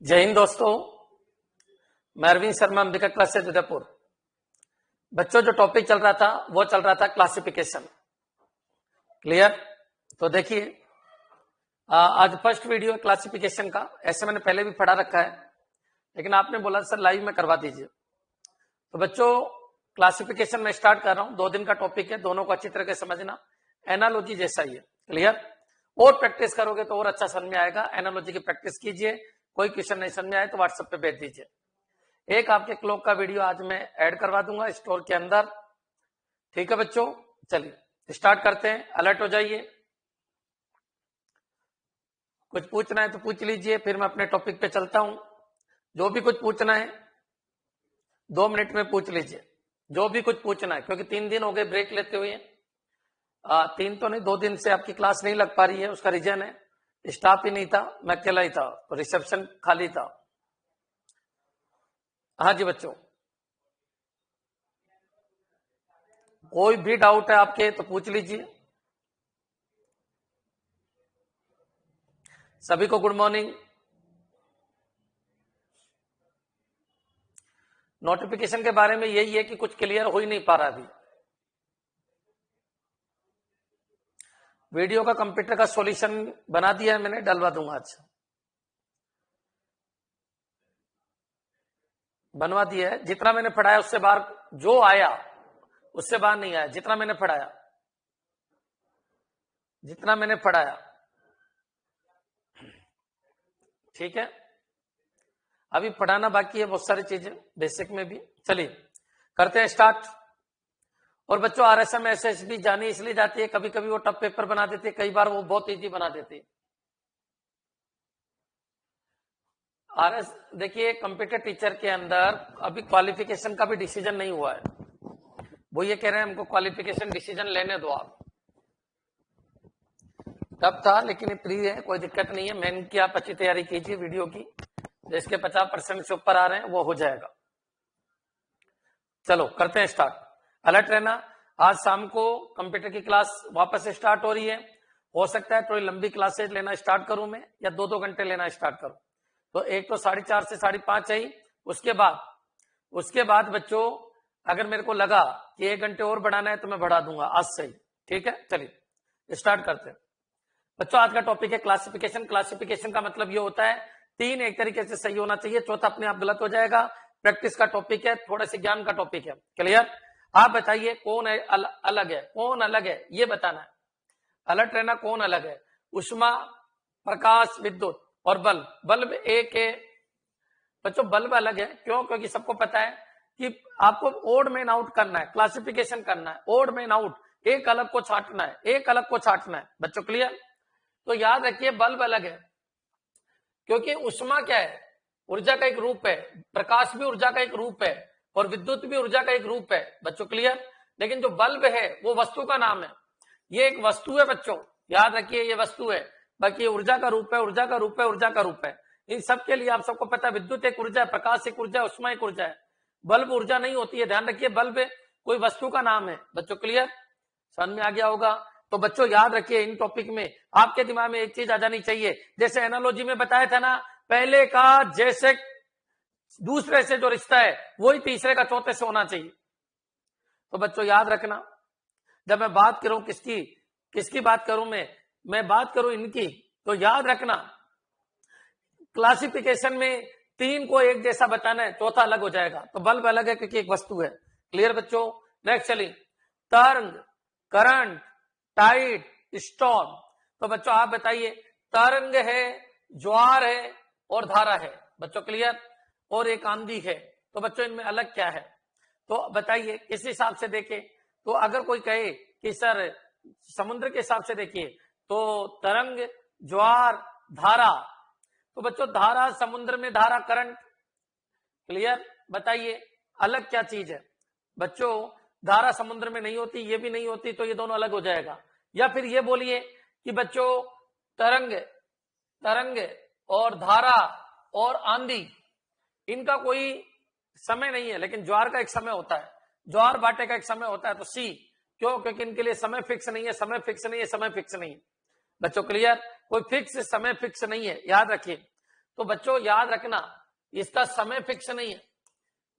जय हिंद दोस्तों, मैं अरविंद शर्मा, अंबिका क्लास से उदयपुर। बच्चों, जो टॉपिक चल रहा था वो चल रहा था क्लासिफिकेशन। क्लियर? तो देखिए, आज फर्स्ट वीडियो है क्लासिफिकेशन का। ऐसे मैंने पहले भी पढ़ा रखा है, लेकिन आपने बोला सर लाइव में करवा दीजिए। तो बच्चों, क्लासिफिकेशन में स्टार्ट कर रहा हूं। 2 दिन का टॉपिक है, दोनों को अच्छी तरह से समझना। एनालॉजी जैसा ही है। क्लियर? और प्रैक्टिस करोगे तो और अच्छा समझ में आएगा। एनालॉजी की प्रैक्टिस कीजिए। कोई क्वेश्चन नहीं समझ में आए तो व्हाट्सएप पे भेज दीजिए। एक आपके क्लॉक का वीडियो आज मैं ऐड करवा दूंगा स्टोर के अंदर। ठीक है बच्चों, चलिए स्टार्ट करते हैं। अलर्ट हो जाइए। कुछ पूछना है तो पूछ लीजिए, फिर मैं अपने टॉपिक पे चलता हूं। जो भी कुछ पूछना है 2 मिनट में पूछ लीजिए, जो भी कुछ पूछना है, क्योंकि 3 दिन हो गए ब्रेक लेते हुए। 3 तो नहीं, 2 दिन से आपकी क्लास नहीं लग पा रही है। उसका रीजन है स्टाफ ही नहीं था, मैं अकेला ही था, तो रिसेप्शन खाली था। हाँ जी बच्चों, कोई भी डाउट है आपके तो पूछ लीजिए। सभी को गुड मॉर्निंग। नोटिफिकेशन के बारे में यही है कि कुछ क्लियर हो ही नहीं पा रहा अभी। वीडियो का कंप्यूटर का सॉल्यूशन बना दिया है मैंने, डलवा दूंगा आज। बनवा दिया है। जितना मैंने पढ़ाया उससे बाहर जो आया उससे बाहर नहीं आया। जितना मैंने पढ़ाया, जितना मैंने पढ़ाया। ठीक है, अभी पढ़ाना बाकी है बहुत सारी चीजें, बेसिक में भी। चलिए करते हैं स्टार्ट। और बच्चों, आरएसएम एसएसबी जानी इसलिए जाती है, कभी कभी वो टफ पेपर बना देते हैं, कई बार वो बहुत इजी बना देते हैं। आरएस देखिए, कंप्यूटर टीचर के अंदर अभी क्वालिफिकेशन का भी डिसीजन नहीं हुआ है। वो ये कह रहे हैं हमको क्वालिफिकेशन डिसीजन लेने दो आप। तब था, लेकिन ये फ्री है, कोई दिक्कत नहीं है। मेन की आप अच्छी तैयारी कीजिए वीडियो की, जिसके 50% से ऊपर आ रहे हैं वो हो जाएगा। चलो करते हैं स्टार्ट। अलर्ट रहना। आज शाम को कंप्यूटर की क्लास वापस से स्टार्ट हो रही है। हो सकता है थोड़ी लंबी क्लासेज लेना स्टार्ट करूं मैं, या 2-2 घंटे लेना स्टार्ट करूं। तो एक तो 4:30 से 5:30 है ही। उसके बाद बच्चों, अगर मेरे को लगा कि 1 घंटे और बढ़ाना है तो मैं बढ़ा दूंगा आज से ही। ठीक है, चलिए स्टार्ट करते हैं। बच्चों, आज का टॉपिक है क्लासिफिकेशन। क्लासिफिकेशन का मतलब ये होता है 3 एक तरीके से सही होना चाहिए, चौथा अपने आप गलत हो जाएगा। प्रैक्टिस का टॉपिक है, थोड़ा सा ज्ञान का टॉपिक है। क्लियर? आप बताइए कौन है अलग है, कौन अलग है ये बताना है। अलर्ट रहना, कौन अलग है? उष्मा, प्रकाश, विद्युत और बल्ब। बल्ब एक है बच्चों, बल्ब अलग है। क्यों? क्योंकि सबको पता है कि आपको ओड मैन आउट करना है, क्लासिफिकेशन करना है। ओड मैन आउट, एक अलग को छांटना है, एक अलग को छांटना है। बच्चों क्लियर? तो याद रखिए बल्ब अलग है, क्योंकि उष्मा क्या है? ऊर्जा का एक रूप है। प्रकाश भी ऊर्जा का एक रूप है, और विद्युत भी ऊर्जा का एक रूप है। बच्चों क्लियर? लेकिन जो बल्ब है वो वस्तु का नाम है। ये एक वस्तु है बच्चों, याद रखिए ये वस्तु है। बाकी ये ऊर्जा का रूप है, ऊर्जा का रूप है, ऊर्जा का रूप है। इन सब के लिए आप सबको पता है, विद्युत एक ऊर्जा है, प्रकाश एक ऊर्जा है, उष्मा एक ऊर्जा है। बल्ब ऊर्जा नहीं होती है, ध्यान रखिए। बल्ब कोई वस्तु का नाम है। बच्चों क्लियर? समझ में आ गया होगा? तो बच्चों याद रखिए, इन टॉपिक में आपके दिमाग में एक चीज आ जानी चाहिए। जैसे एनालॉजी में बताया था ना, पहले का जैसे दूसरे से जो रिश्ता है वही तीसरे का चौथे से होना चाहिए। तो बच्चों याद रखना, जब मैं बात करूं किसकी बात करूं, मैं बात करूं इनकी, तो याद रखना क्लासिफिकेशन में 3 को एक जैसा बताना है, चौथा अलग हो जाएगा। तो बल्ब अलग है क्योंकि एक वस्तु है। क्लियर बच्चों? नेक्स्ट चलिए, तरंग, करंट, टाइड, स्टॉर्म। तो बच्चों आप बताइए, तरंग है, ज्वार है और धारा है। बच्चों क्लियर? और एक आंधी है। तो बच्चों इनमें अलग क्या है? तो बताइए किस हिसाब से देखें। तो अगर कोई कहे कि सर समुद्र के हिसाब से देखिए, तो तरंग, ज्वार, धारा। तो बच्चों धारा, समुद्र में धारा, करंट। क्लियर? बताइए अलग क्या चीज है? बच्चों धारा समुद्र में नहीं होती, ये भी नहीं होती, तो ये दोनों अलग हो जाएगा। या फिर ये बोलिए कि बच्चों तरंग तरंग और धारा और आंधी, इनका कोई समय नहीं है, लेकिन ज्वार का एक समय होता है, ज्वार भाटे का एक समय होता है। तो सी। क्यों? क्योंकि इनके लिए समय फिक्स नहीं है, समय फिक्स नहीं है, समय फिक्स नहीं है। बच्चों क्लियर? कोई फिक्स समय फिक्स नहीं है, याद रखिए। तो बच्चों याद रखना इसका समय फिक्स नहीं है।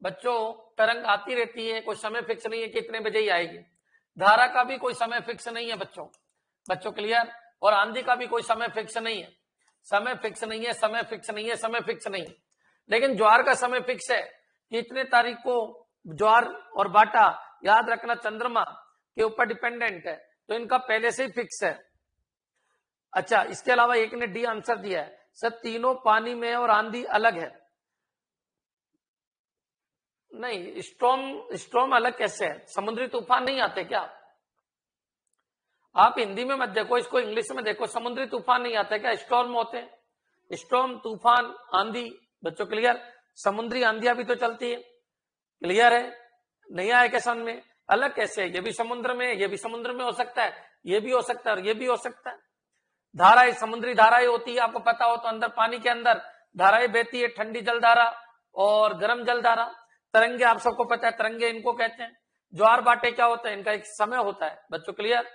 बच्चों तरंग आती रहती है, कोई समय फिक्स नहीं है कि इतने बजे ही आएगी। धारा का भी कोई समय फिक्स नहीं है बच्चों। बच्चों क्लियर? और आंधी का भी कोई समय फिक्स नहीं है। समय फिक्स नहीं है, समय फिक्स नहीं है, समय फिक्स नहीं है। लेकिन ज्वार का समय फिक्स है कि इतने तारीख को ज्वार और बाटा, याद रखना चंद्रमा के ऊपर डिपेंडेंट है, तो इनका पहले से ही फिक्स है। अच्छा, इसके अलावा एक ने डी आंसर दिया है, सर तीनों पानी में और आंधी अलग है। नहीं, स्टॉर्म अलग कैसे है? समुद्री तूफान नहीं आते क्या? आप हिंदी में मत देखो, इसको इंग्लिश में देखो। समुद्री तूफान नहीं आते क्या? स्टॉर्म होते हैं। स्टॉर्म, तूफान, आंधी। बच्चों क्लियर? समुद्री आंधियां भी तो चलती है। क्लियर है? नहीं आया क्या समझ में? अलग कैसे है? ये भी समुद्र में, ये भी समुद्र में हो सकता है, ये भी हो सकता है और ये भी हो सकता है। धाराएं, समुद्री धाराएं होती है, आपको पता हो तो अंदर पानी के अंदर धाराएं बहती है, ठंडी जल धारा और गर्म जल धारा। तरंगे आप सबको पता है, तरंगे इनको कहते हैं। ज्वार बाटे क्या होता है? इनका एक समय होता है। बच्चों क्लियर?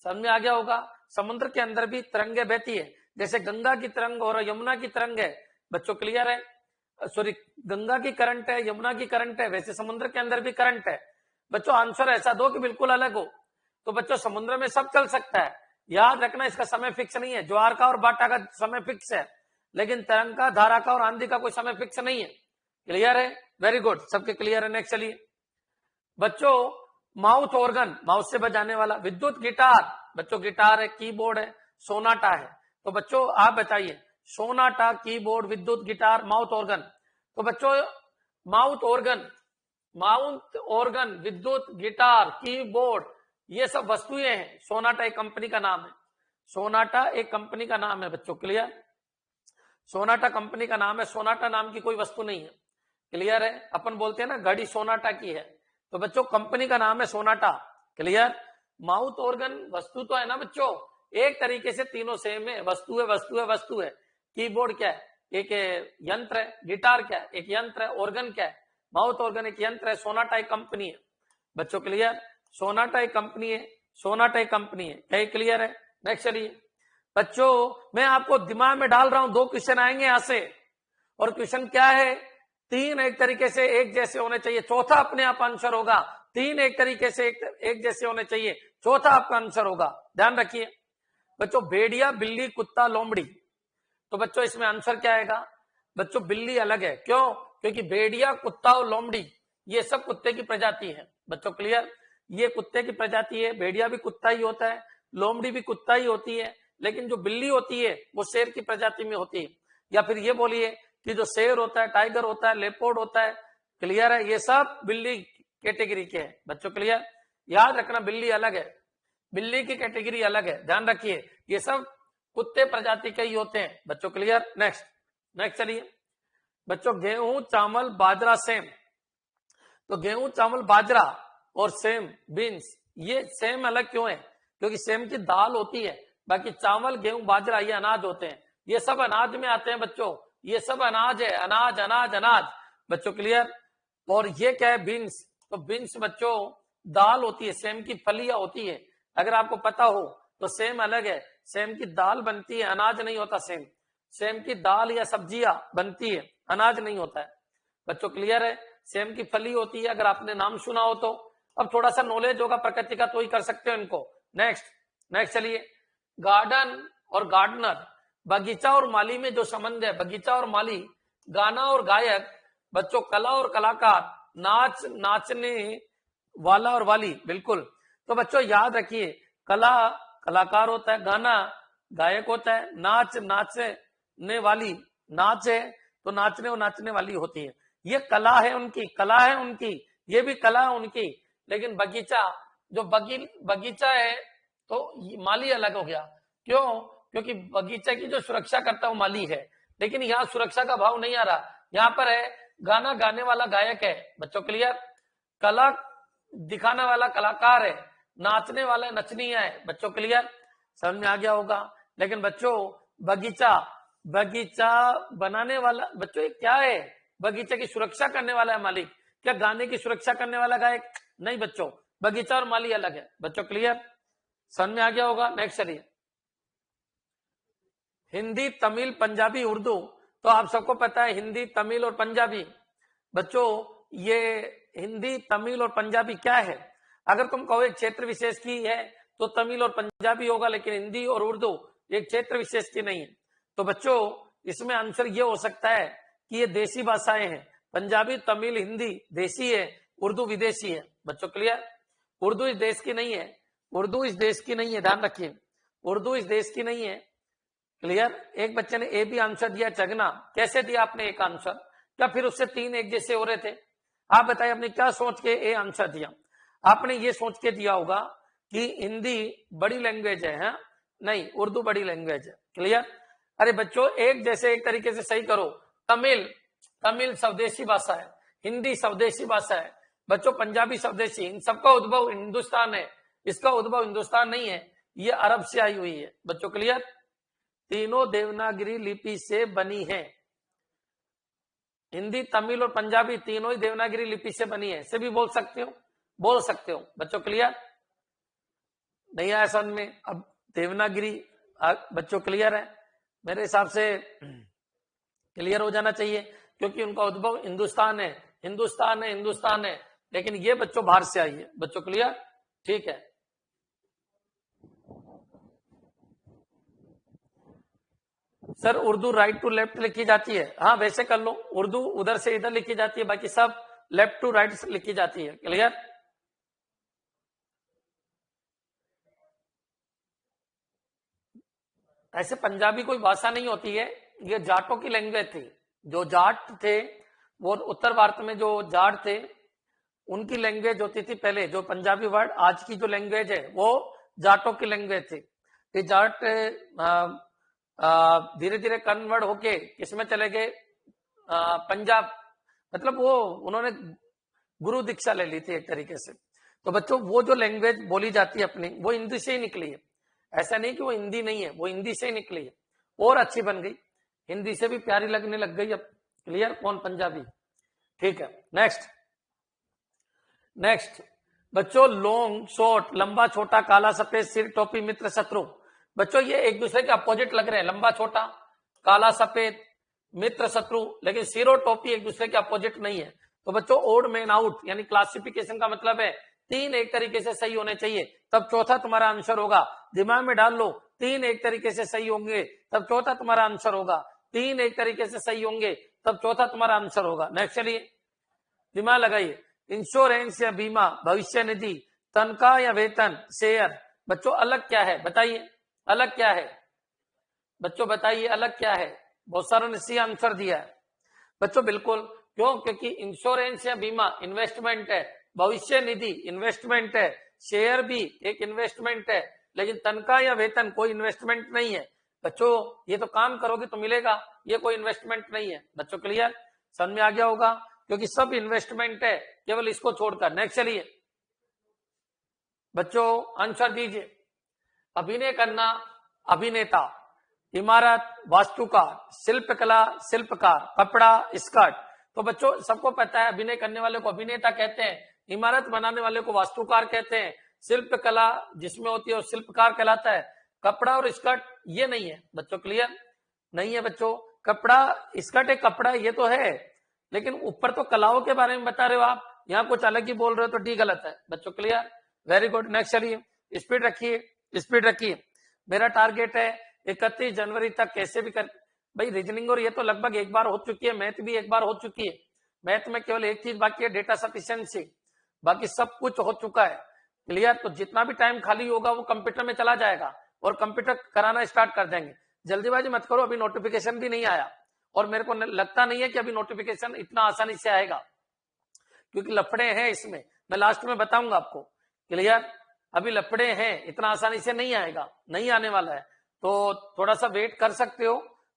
समझ में आ गया होगा। समुद्र के अंदर भी तरंगे बहती है, जैसे गंगा की तरंग और यमुना की तरंग है। बच्चों क्लियर है? सॉरी, गंगा की करंट है, यमुना की करंट है, वैसे समुद्र के अंदर भी करंट है। बच्चों आंसर ऐसा दो कि बिल्कुल अलग हो। तो बच्चों समुद्र में सब चल सकता है, याद रखना इसका समय फिक्स नहीं है। ज्वार का और बाटा का समय फिक्स है, लेकिन तरंग का, धारा का और आंधी का कोई समय फिक्स नहीं है। क्लियर है? वेरी गुड, सबके क्लियर है। नेक्स्ट चलिए बच्चों, माउथ ऑर्गन, माउथ से बजाने वाला। विद्युत गिटार, बच्चों गिटार है, कीबोर्ड है, सोनाटा है। तो बच्चों आप बताइए, सोनाटा, कीबोर्ड, विद्युत गिटार, माउथ ऑर्गन। तो बच्चों माउथ ऑर्गन, विद्युत गिटार, कीबोर्ड, ये सब वस्तुएं हैं। सोनाटा एक कंपनी का नाम है। सोनाटा एक कंपनी का नाम है बच्चों। क्लियर? सोनाटा कंपनी का नाम है, सोनाटा नाम की कोई वस्तु नहीं है। क्लियर है? अपन बोलते हैं ना घड़ी सोनाटा की है, तो बच्चों कंपनी का नाम है सोनाटा। क्लियर? माउथ ऑर्गन वस्तु तो है ना बच्चों, एक तरीके से तीनों सेम है। वस्तु है, वस्तु है, वस्तु है। कीबोर्ड क्या है? एक यंत्र है। गिटार क्या है? एक यंत्र है। ऑर्गन क्या है? माउथ ऑर्गन एक यंत्र है। सोनाटा एक कंपनी है। बच्चों क्लियर? सोनाटा एक कंपनी है, सोनाटा एक कंपनी है। क्या क्लियर है? नेक्स्ट चलिए बच्चों, मैं आपको दिमाग में डाल रहा हूं, दो क्वेश्चन आएंगे यहां से। और क्वेश्चन क्या है? तीन एक तरीके से एक जैसे होने चाहिए, चौथा अपने आप आंसर होगा। तीन एक तरीके से एक जैसे होने चाहिए, चौथा आपका आंसर होगा। ध्यान रखिए बच्चों, भेड़िया, बिल्ली, कुत्ता, लोमड़ी। तो बच्चों इसमें आंसर क्या आएगा? बच्चों बिल्ली अलग है। क्यों? क्योंकि भेड़िया, कुत्ता और लोमड़ी ये सब कुत्ते की प्रजाति है। बच्चों क्लियर? ये कुत्ते की प्रजाति है। भेड़िया भी कुत्ता ही होता है, लोमड़ी भी कुत्ता ही होती है, लेकिन जो बिल्ली होती है वो शेर की प्रजाति में होती है। या फिर ये बोलिए कि जो शेर होता है, टाइगर होता है, लेपोर्ड होता है। क्लियर है? ये सब बिल्ली कैटेगरी के हैं। बच्चों क्लियर? याद रखना बिल्ली अलग है, बिल्ली की कैटेगरी अलग है। ध्यान रखिए, ये सब कुत्ते प्रजाति के ही होते हैं। बच्चों क्लियर? नेक्स्ट चलिए बच्चों, गेहूं, चावल, बाजरा, सेम। तो गेहूं, चावल, बाजरा और सेम, बीन्स, ये सेम अलग क्यों है? क्योंकि सेम की दाल होती है, बाकी चावल, गेहूं, बाजरा ये अनाज होते हैं। ये सब अनाज में आते हैं बच्चों, ये सब अनाज है। अनाज अनाज अनाज। बच्चों क्लियर? और ये क्या है? बीन्स। तो बीन्स बच्चों दाल होती है, सेम की फलियां होती है। अगर आपको पता हो तो सेम अलग है, सेम की दाल बनती है, अनाज नहीं होता। सेम की दाल या सब्जियां बनती है, अनाज नहीं होता है। बच्चों क्लियर है? सेम की फली होती है, अगर आपने नाम सुना हो तो। अब थोड़ा सा नॉलेज होगा प्रकृति का तो ही कर सकते हो इनको। नेक्स्ट चलिए, गार्डन और गार्डनर, बगीचा और माली में जो संबंध है, बगीचा और माली, गाना और गायक, बच्चों कला और कलाकार, नाच, नाचने वाला और वाली। बिल्कुल। तो बच्चों याद रखिए, कला कलाकार होता है, गाना गायक होता है, नाच नाचने वाली नाच है, तो नाचने और नाचने वाली होती है। ये कला है उनकी, कला है उनकी, ये भी कला है उनकी। लेकिन बगीचा, जो बगीचा है तो माली अलग हो गया। क्यों? क्योंकि बगीचा की जो सुरक्षा करता है वो माली है, लेकिन यहाँ सुरक्षा का भाव नहीं आ रहा। यहाँ पर है गाना गाने वाला गायक है। बच्चों क्लियर? कला दिखाने वाला कलाकार है, नाचने वाला नचनिया है। बच्चों क्लियर? समझ में आ गया होगा। लेकिन बच्चों बगीचा बनाने वाला, बच्चों ये क्या है? बगीचे की सुरक्षा करने वाला है मालिक। क्या गाने की सुरक्षा करने वाला गायक? नहीं बच्चों, बगीचा और माली अलग है। बच्चों क्लियर? समझ में आ गया होगा। नेक्स्ट चलिए, हिंदी, तमिल, पंजाबी, उर्दू, तो आप सबको पता है हिंदी, तमिल और पंजाबी। बच्चों ये हिंदी, तमिल और पंजाबी क्या है? अगर तुम कहो एक क्षेत्र विशेष की है तो तमिल और पंजाबी होगा, लेकिन हिंदी और उर्दू एक क्षेत्र विशेष की नहीं है। तो बच्चों इसमें आंसर ये हो सकता है कि ये देसी भाषाएं हैं। पंजाबी, तमिल, हिंदी देसी है, उर्दू विदेशी है। बच्चों क्लियर? उर्दू इस देश की नहीं है, उर्दू इस देश की नहीं है, ध्यान रखिए, उर्दू इस देश की नहीं है। क्लियर? एक बच्चे ने ए भी आंसर दिया, चगना। कैसे दिया आपने एक आंसर? क्या फिर उससे 3 एक जैसे हो रहे थे? आप बताइए आपने क्या सोच के ए आंसर दिया? आपने ये सोच के दिया होगा कि हिंदी बड़ी लैंग्वेज है, हा? नहीं, उर्दू बड़ी लैंग्वेज है। क्लियर? अरे बच्चों एक जैसे एक तरीके से सही करो। तमिल, तमिल स्वदेशी भाषा है, हिंदी स्वदेशी भाषा है। बच्चों पंजाबी स्वदेशी, इन सबका उद्भव हिंदुस्तान है, इसका उद्भव हिंदुस्तान नहीं है, ये अरब से आई हुई है। बच्चों क्लियर? तीनों देवनागरी लिपि से बनी है। हिंदी, तमिल और पंजाबी तीनों ही देवनागरी लिपि से बनी है। से भी बोल सकते हो, बोल सकते हो। बच्चों क्लियर? नहीं आया समझ में? अब देवनागरी बच्चों क्लियर है? मेरे हिसाब से क्लियर हो जाना चाहिए, क्योंकि उनका उद्भव हिंदुस्तान है, हिंदुस्तान है, हिंदुस्तान है, लेकिन ये बच्चों बाहर से आई है। बच्चों क्लियर? ठीक है। Sir Urdu right to left लिखी जाती है? हाँ वैसे कर लो, उर्दू उधर से इधर लिखी जाती है, बाकी सब लेफ्ट टू राइट लिखी जाती है। क्लियर? ऐसे पंजाबी कोई भाषा नहीं होती है, ये जाटों की लैंग्वेज थी। जो जाट थे वो उत्तर भारत में जो जाट थे उनकी लैंग्वेज होती थी पहले। जो पंजाबी वर्ड आज की जो लैंग्वेज है वो जाटों की लैंग्वेज थी। ये जाट धीरे धीरे कन्वर्ट होके किसमें चले गए? पंजाब। मतलब वो उन्होंने गुरु दीक्षा ले ली थी एक तरीके से। तो बच्चों वो जो लैंग्वेज बोली जाती है अपनी, वो हिंदी से ही निकली है। ऐसा नहीं कि वो हिंदी नहीं है, वो हिंदी से ही निकली है और अच्छी बन गई, हिंदी से भी प्यारी लगने लग गई अब। क्लियर? कौन? पंजाबी। ठीक है। नेक्स्ट, नेक्स्ट बच्चों लॉन्ग, शॉर्ट, लंबा, छोटा, काला, सफेद, सिर, टोपी, मित्र, शत्रु। बच्चों ये एक दूसरे के अपोजिट लग रहे हैं, लंबा छोटा, काला सफेद, मित्र शत्रु, लेकिन सिर और टोपी एक दूसरे के अपोजिट नहीं है। तो बच्चों ओड मैन आउट, यानी क्लासिफिकेशन का मतलब है 3 एक तरीके से सही होने चाहिए, तब चौथा तुम्हारा आंसर होगा। दिमाग में डाल लो, 3 एक तरीके से सही होंगे तब चौथा तुम्हारा आंसर होगा। 3 एक तरीके से सही होंगे तब चौथा तुम्हारा आंसर होगा। नेक्स्ट चलिए, दिमाग लगाइए। इंश्योरेंस या बीमा, भविष्य निधि, तनख्वाह या वेतन, शेयर। बच्चों अलग क्या है बताइए? अलग क्या है बच्चों? बताइए अलग क्या है? बहुत सारों ने सी आंसर दिया है। बच्चों बिल्कुल, क्यों? क्योंकि इंश्योरेंस या बीमा इन्वेस्टमेंट है, भविष्य निधि इन्वेस्टमेंट है, शेयर भी एक इन्वेस्टमेंट है, लेकिन तनख्वाह या वेतन कोई इन्वेस्टमेंट नहीं है। बच्चों ये तो काम करोगे तो मिलेगा, ये कोई इन्वेस्टमेंट नहीं है। बच्चों क्लियर? समझ में आ गया होगा? क्योंकि सब इन्वेस्टमेंट है केवल इसको छोड़कर। नेक्स्ट चलिए बच्चों आंसर दीजिए। अभिनय करना, अभिनेता, इमारत, वास्तुकार, शिल्पकला, शिल्पकार, कपड़ा, स्कर्ट। तो बच्चों सबको पता है अभिनय करने वाले को अभिनेता कहते हैं, इमारत बनाने वाले को वास्तुकार कहते हैं, शिल्पकला जिसमें होती है वो शिल्पकार कहलाता है। कपड़ा और स्कर्ट ये नहीं है। बच्चों क्लियर? नहीं है बच्चों। कपड़ा, स्कर्ट एक कपड़ा ये तो है, लेकिन ऊपर तो कलाओं के बारे में बता रहे हो आप, यहाँ कुछ अलग ही बोल रहे हो तो ठीक गलत है। बच्चों क्लियर? Very good. नेक्स्ट चलिए, स्पीड रखिए, स्पीड रखिए। मेरा टारगेट है 31 जनवरी तक कैसे भी कर। भाई रीजनिंग और ये तो लगभग एक बार हो चुकी है, मैथ भी एक बार हो चुकी है। मैथ में केवल एक चीज बाकी है, डेटा सफिशिएंसी, बाकी सब कुछ हो चुका है। क्लियर? तो जितना भी टाइम खाली होगा वो कंप्यूटर में चला जाएगा और कंप्यूटर कराना स्टार्ट कर देंगे। जल्दीबाजी मत करो, अभी नोटिफिकेशन भी नहीं आया और मेरे को लगता नहीं है कि अभी नोटिफिकेशन इतना आसानी से आएगा, क्योंकि लफड़े हैं इसमें, मैं लास्ट में बताऊंगा आपको। क्लियर? अभी लफड़े हैं, इतना आसानी से नहीं आएगा, नहीं आने वाला है। तो थोड़ा सा वेट कर सकते हो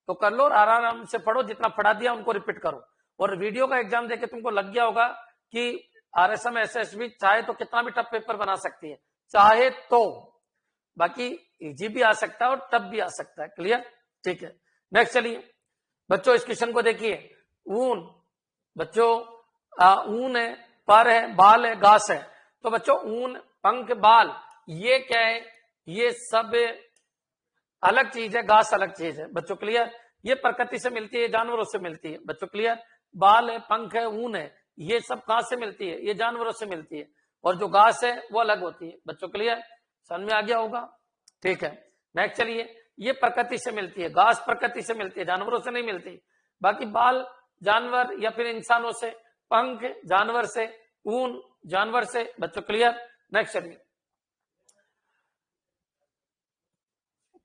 तो कर लो और आराम से पढ़ो, जितना पढ़ा दिया उनको रिपीट करो। और वीडियो का एग्जाम देके तुमको लग गया होगा कि RSM SSB चाहे तो कितना भी टफ पेपर बना सकती है, चाहे तो, बाकी इजी भी आ सकता है और टफ भी आ सकता है। क्लियर? ठीक है। नेक्स्ट चलिए बच्चों, इस क्वेश्चन को देखिए। ऊन, बच्चों ऊन है, पर है, बाल है, घास है। तो बच्चों ऊन, पंख, बाल ये क्या है? ये सब अलग चीज है, घास अलग चीज है। बच्चों क्लियर? ये प्रकृति से मिलती है, जानवरों से मिलती है। बच्चों क्लियर? बाल है, पंख है, ऊन है, ये सब कहां से मिलती है? ये जानवरों से मिलती है। और जो घास है वो अलग होती है। बच्चों क्लियर? समझ में आ गया होगा? ठीक है, नेक्स्ट चलिए। ये प्रकृति से मिलती है, घास प्रकृति से मिलती है, जानवरों से नहीं मिलती। बाकी बाल जानवर या फिर इंसानों से, पंख जानवर से, ऊन जानवर से। बच्चों क्लियर? नेक्स्ट चलिए।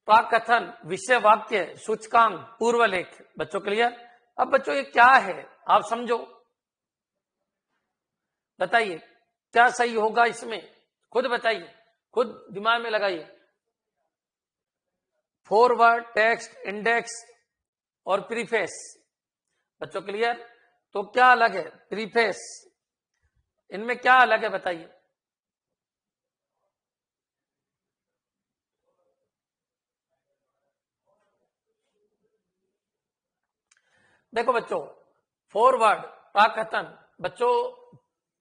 प्राकथन, विषय वाक्य, सूचकांक, पूर्वलेख। बच्चों क्लियर? अब बच्चों ये क्या है आप समझो, बताइए क्या सही होगा इसमें, खुद बताइए, खुद दिमाग में लगाइए। फॉरवर्ड, टेक्स्ट, इंडेक्स और प्रीफेस। बच्चों क्लियर? तो क्या अलग है? प्रीफेस, इनमें क्या अलग है बताइए। देखो बच्चों, फॉरवर्ड प्राकथन, बच्चों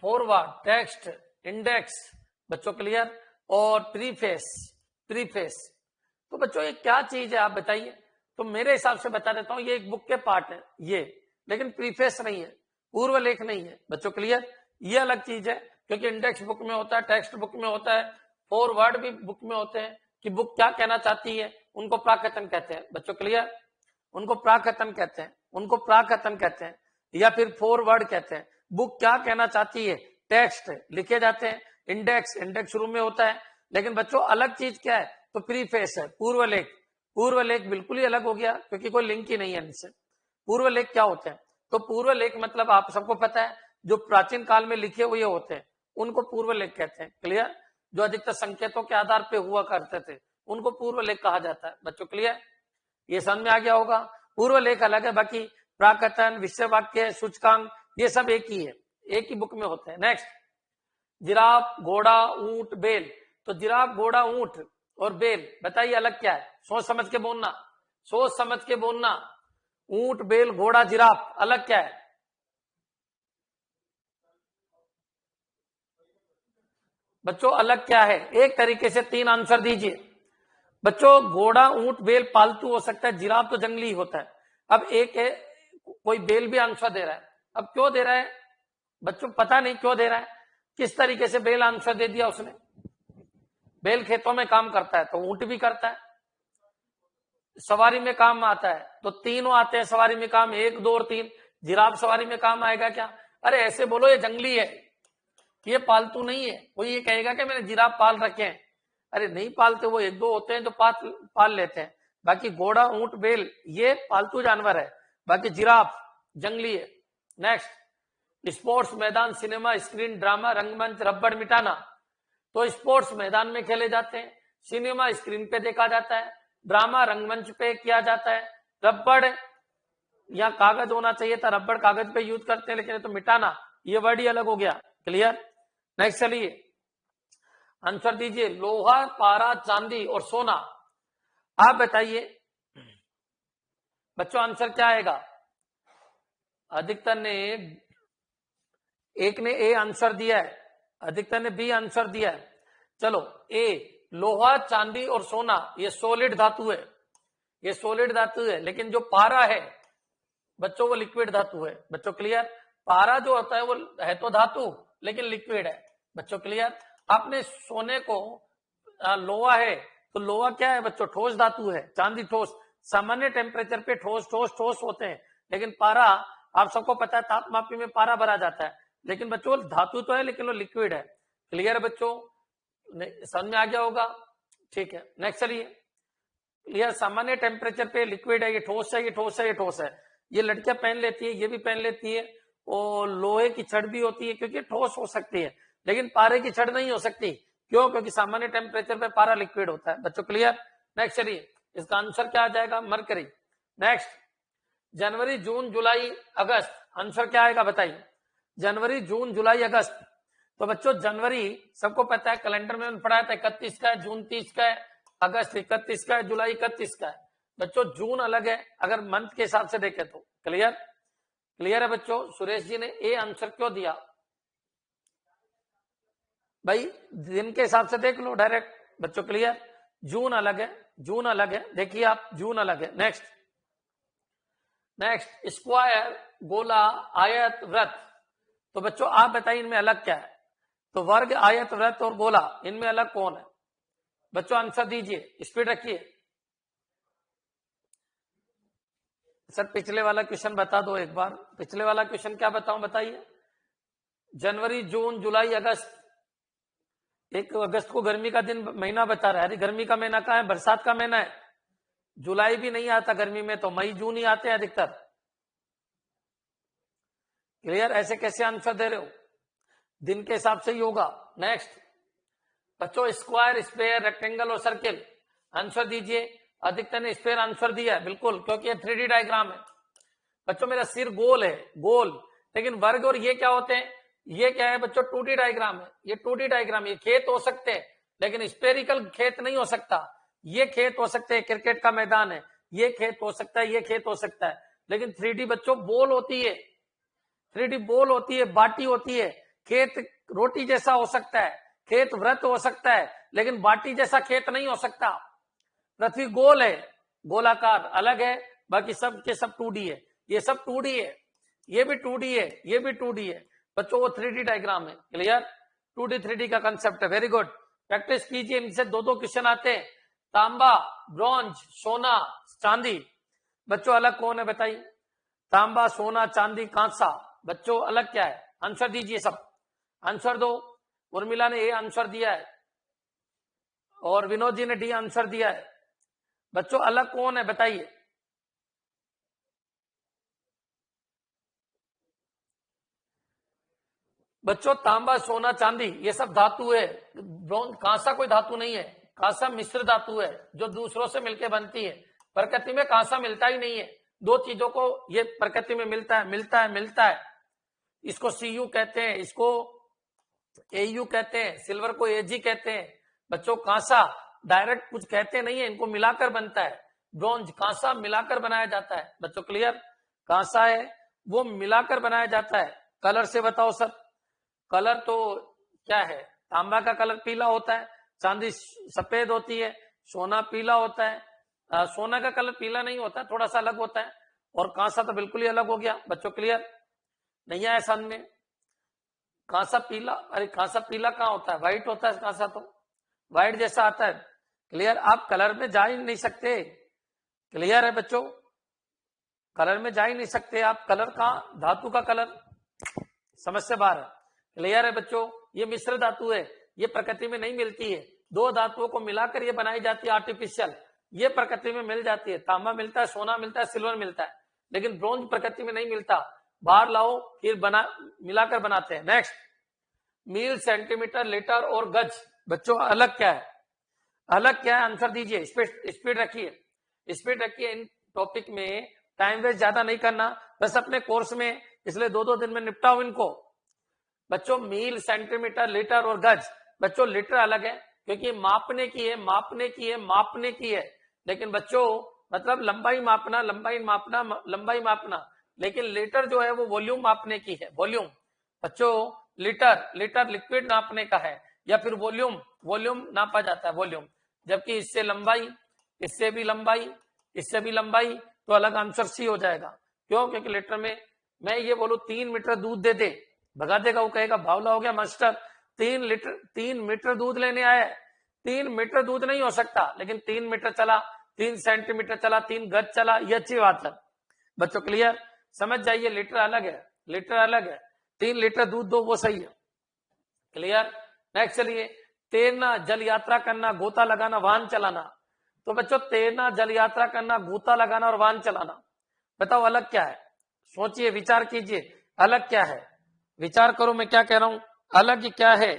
फॉरवर्ड, टेक्स्ट, इंडेक्स। बच्चों क्लियर? और प्रीफेस, प्रीफेस। तो बच्चों ये क्या चीज है आप बताइए। तो मेरे हिसाब से बता देता हूं, ये एक बुक के पार्ट है ये, लेकिन प्रीफेस नहीं है, पूर्व लेख नहीं है। बच्चों क्लियर? ये अलग चीज है, क्योंकि इंडेक्स बुक में होता है, टेक्स्ट बुक में होता है, फॉरवर्ड भी बुक में होते हैं कि बुक क्या कहना चाहती है, उनको प्राकथन कहते हैं। बच्चों क्लियर? उनको प्राकथन कहते हैं, उनको प्राकथन कहते हैं, या फिर फॉरवर्ड कहते हैं। बुक क्या कहना चाहती है, टेक्स्ट लिखे जाते हैं, इंडेक्स, इंडेक्स शुरू में होता है। लेकिन बच्चों अलग चीज क्या है? तो प्रीफेस है, पूर्व लेख। पूर्व लेख बिल्कुल ही अलग हो गया, क्योंकि कोई लिंक ही नहीं है इनसे। पूर्व लेख क्या होते हैं? तो पूर्व लेख मतलब आप सबको पता है, जो प्राचीन काल में लिखे हुए होते हैं उनको पूर्व लेख कहते हैं। क्लियर? जो अधिकतर संकेतों के आधार पर हुआ करते थे उनको पूर्व लेख कहा जाता है। बच्चों क्लियर? ये समझ में आ गया होगा। पूर्व लेख अलग है, बाकी प्राकथन, विषय वाक्य, सूचकांक ये सब एक ही है, एक ही बुक में होते हैं। नेक्स्ट, जिराफ, घोड़ा, ऊंट, बेल। तो जिराफ, घोड़ा, ऊंट और बेल, बताइए अलग क्या है? सोच समझ के बोलना, सोच समझ के बोलना। ऊंट, बेल, घोड़ा, जिराफ, अलग क्या है? बच्चों अलग क्या है? एक तरीके से 3 आंसर दीजिए। बच्चों घोड़ा, ऊंट, बेल पालतू हो सकता है, जिराफ तो जंगली होता है। अब एक है, कोई बेल भी आंसर दे रहा है। अब क्यों दे रहा है बच्चों? पता नहीं क्यों दे रहा है, किस तरीके से बेल आंसर दे दिया उसने। बेल खेतों में काम करता है, तो ऊंट भी करता है, सवारी में काम आता है, तो तीनों आते हैं सवारी में काम, 1, 2 और 3। जिराफ सवारी में काम आएगा क्या? अरे ऐसे बोलो ये जंगली है, ये पालतू नहीं है। कोई ये कहेगा कि मैंने जिराफ पाल रखे हैं, अरे नहीं पालते, वो 1, 2 होते हैं जो पाल लेते हैं। बाकी घोड़ा, ऊंट, बेल ये पालतू जानवर है, बाकी जिराफ जंगली है। नेक्स्ट, स्पोर्ट्स मैदान, सिनेमा, स्क्रीन, ड्रामा, रंगमंच, रबड़ मिटाना। तो स्पोर्ट्स मैदान में खेले जाते हैं, सिनेमा स्क्रीन पे देखा जाता है, ड्रामा रंगमंच पे किया जाता है, रबड़ या कागज होना चाहिए था, रबड़ कागज पे यूज करते हैं, लेकिन तो मिटाना ये वर्ड ही अलग हो गया। क्लियर? नेक्स्ट चलिए आंसर दीजिए। लोहा, पारा, चांदी और सोना, आप बताइए बच्चों आंसर क्या आएगा? अधिकतर ने, एक ने ए आंसर दिया है, अधिकतर ने बी आंसर दिया है। चलो ए, लोहा, चांदी और सोना ये सॉलिड धातु है, ये सॉलिड धातु है। लेकिन जो पारा है बच्चों वो लिक्विड धातु है। बच्चों क्लियर? पारा जो होता है वो है तो धातु लेकिन लिक्विड है। बच्चों क्लियर? आपने सोने को लोहा है, तो लोहा क्या है बच्चों? ठोस धातु है। चांदी ठोस, सामान्य टेम्परेचर पे ठोस ठोस ठोस होते हैं, लेकिन पारा आप सबको पता है तापमापी में पारा भरा जाता है, लेकिन बच्चों धातु तो है लेकिन वो लिक्विड है। क्लियर बच्चों? समझ में आ गया होगा? ठीक है, नेक्स्ट चलिए। क्लियर? सामान्य टेम्परेचर पे लिक्विड है, ये ठोस है, ये ठोस है, ये ठोस है। ये लड़कियां पहन लेती है, ये भी पहन लेती है, और लोहे की छड़ भी होती है क्योंकि ठोस हो सकती है, लेकिन पारे की छड़ नहीं हो सकती। क्यों? क्योंकि सामान्य टेम्परेचर पे पारा लिक्विड होता है। बच्चों क्लियर? नेक्स्ट चलिए, इसका आंसर क्या आ जाएगा? मरकरी। नेक्स्ट, जनवरी, जून, जुलाई, अगस्त, आंसर क्या आएगा बताइए? जनवरी, जून, जुलाई, अगस्त। तो बच्चों जनवरी सबको पता है, कैलेंडर में पढ़ाया था 31 का है, जून 30 का है, अगस्त 31 का है, जुलाई 31 का है। बच्चों जून अलग है अगर मंथ के हिसाब से देखें तो। क्लियर? क्लियर है बच्चों? सुरेश जी ने ए आंसर क्यों दिया भाई? दिन के हिसाब से देख लो डायरेक्ट। बच्चों क्लियर? जून अलग है, जून अलग है, देखिए आप, जून अलग है। नेक्स्ट, नेक्स्ट स्क्वायर, गोला, आयत, वृत्त। तो बच्चों आप बताइए इनमें अलग क्या है? तो वर्ग, आयत, वृत्त और गोला, इनमें अलग कौन है? बच्चों आंसर दीजिए, स्पीड रखिए। सर पिछले वाला क्वेश्चन बता दो एक बार, पिछले वाला क्वेश्चन क्या बताऊं बताइए। जनवरी, जून, जुलाई, अगस्त। 1 अगस्त को गर्मी का दिन महीना बता रहा है। अरे गर्मी का महीना कहाँ है? बरसात का महीना है। जुलाई भी नहीं आता गर्मी में, तो मई जून ही आते हैं अधिकतर। क्लियर? ऐसे कैसे आंसर दे रहे हो? दिन के हिसाब से ही होगा। नेक्स्ट बच्चों स्क्वायर, स्पेयर, रेक्टेंगल और सर्किल, आंसर दीजिए। अधिकतर ने स्पेयर आंसर दिया है, बिल्कुल, क्योंकि ये 3D डायग्राम है। बच्चों मेरा सिर गोल है, गोल, लेकिन वर्ग और ये क्या होते हैं? ये क्या है बच्चों? 2D डायग्राम है। ये 2D डायग्राम, ये खेत हो सकते हैं, लेकिन स्पेरिकल खेत नहीं हो सकता। ये खेत हो सकते हैं, क्रिकेट का मैदान है, ये खेत हो सकता है, ये खेत हो सकता है, लेकिन 3D बच्चों बॉल होती है, 3D बॉल होती है, बाटी होती है। खेत रोटी जैसा हो सकता है, खेत वृत्त हो सकता है, लेकिन बाटी जैसा खेत नहीं हो सकता। पृथ्वी गोल है, गोलाकार अलग है, बाकी सब के सब 2D है। ये सब 2D है, ये भी 2D है, ये भी 2D है। बच्चों वो 3D डायग्राम है। क्लियर? 2D 3D का कंसेप्ट है। वेरी गुड, प्रैक्टिस कीजिए, इनसे 2-2 क्वेश्चन आते हैं। तांबा, ब्रॉन्ज, सोना, चांदी, बच्चों अलग कौन है बताइए? तांबा, सोना, चांदी, कांसा, बच्चों अलग क्या है? आंसर दीजिए, सब आंसर दो। उर्मिला ने ए आंसर दिया है और विनोद जी ने डी आंसर दिया है। बच्चों अलग कौन है बताइए? बच्चों तांबा, सोना, चांदी ये सब धातु है। ब्रॉन्ज, कांसा कोई धातु नहीं है। कांसा मिश्र धातु है जो दूसरों से मिलकर बनती है। प्रकृति में कांसा मिलता ही नहीं है। दो चीजों को ये प्रकृति में मिलता है, मिलता है, मिलता है। इसको Cu कहते हैं, इसको Au कहते हैं, सिल्वर को Ag कहते हैं। बच्चों कांसा डायरेक्ट कुछ कहते नहीं है, इनको मिलाकर बनता है। ब्रॉन्ज, कांसा मिलाकर बनाया जाता है। बच्चों क्लियर? कांसा है वो मिलाकर बनाया जाता है। कलर से बताओ सर। कलर तो क्या है? तांबा का कलर पीला होता है, चांदी सफेद होती है, सोना पीला होता है। सोना का कलर पीला नहीं होता, थोड़ा सा अलग होता है, और कांसा तो बिल्कुल ही अलग हो गया। बच्चों क्लियर? नहीं आया सामने? कांसा पीला, अरे कांसा पीला कहाँ होता है? व्हाइट होता है कांसा, तो व्हाइट जैसा आता है। क्लियर? आप कलर में जा ही नहीं सकते। क्लियर है बच्चों? कलर में जा ही नहीं सकते आप। कलर कहाँ? धातु का कलर, समझ से बाहर है। क्लियर है बच्चों? ये मिश्र धातु है, ये प्रकृति में नहीं मिलती है। दो धातुओं को मिलाकर ये बनाई जाती है आर्टिफिशियल, ये प्रकृति में मिल जाती है। तांबा मिलता है, सोना मिलता है, सिल्वर मिलता है, लेकिन ब्रॉन्ज प्रकृति में नहीं मिलता। बाहर लाओ फिर बना मिलाकर बनाते हैं। नेक्स्ट मील, सेंटीमीटर, लीटर और गज, बच्चों अलग क्या है? अलग क्या है? आंसर दीजिए। स्पीड रखिए, स्पीड रखिए। इन टॉपिक में टाइम वेस्ट ज्यादा नहीं करना, बस अपने कोर्स में, इसलिए 2-2 दिन में निपटाओ इनको। बच्चों मील, सेंटीमीटर, लीटर और गज, बच्चों लीटर अलग है क्योंकि मापने की है, मापने की है, मापने की है। लेकिन बच्चों मतलब लंबाई मापना, लंबाई मापना, लंबाई मापना, लेकिन लीटर जो है वो वॉल्यूम मापने की है, वॉल्यूम। बच्चों लीटर, लीटर लिक्विड नापने का है, या फिर वॉल्यूम, वॉल्यूम नापा जाता है, वॉल्यूम। जबकि इससे लंबाई, इससे भी लंबाई, इससे भी लंबाई, तो अलग आंसर सी हो जाएगा। क्यों? क्योंकि लीटर में मैं ये बोलूं 3 मीटर दूध दे दे, भगा देगा, वो कहेगा भावला हो गया मास्टर, 3 मीटर दूध लेने आया है। 3 मीटर दूध नहीं हो सकता, लेकिन 3 मीटर चला, 3 सेंटीमीटर चला, 3 गज चला, ये अच्छी बात है। बच्चों क्लियर? समझ जाइए, लीटर अलग है, लीटर अलग है। 3 लीटर दूध दो, वो सही है। क्लियर? नेक्स्ट चलिए, तैरना, जल यात्रा करना, गोता लगाना, वाहन चलाना। तो बच्चों तैरना, जल यात्रा करना, गोता लगाना और वाहन चलाना, बताओ अलग क्या है? सोचिए, विचार कीजिए, अलग क्या है? विचार करो, मैं क्या कह रहा हूं, अलग क्या है?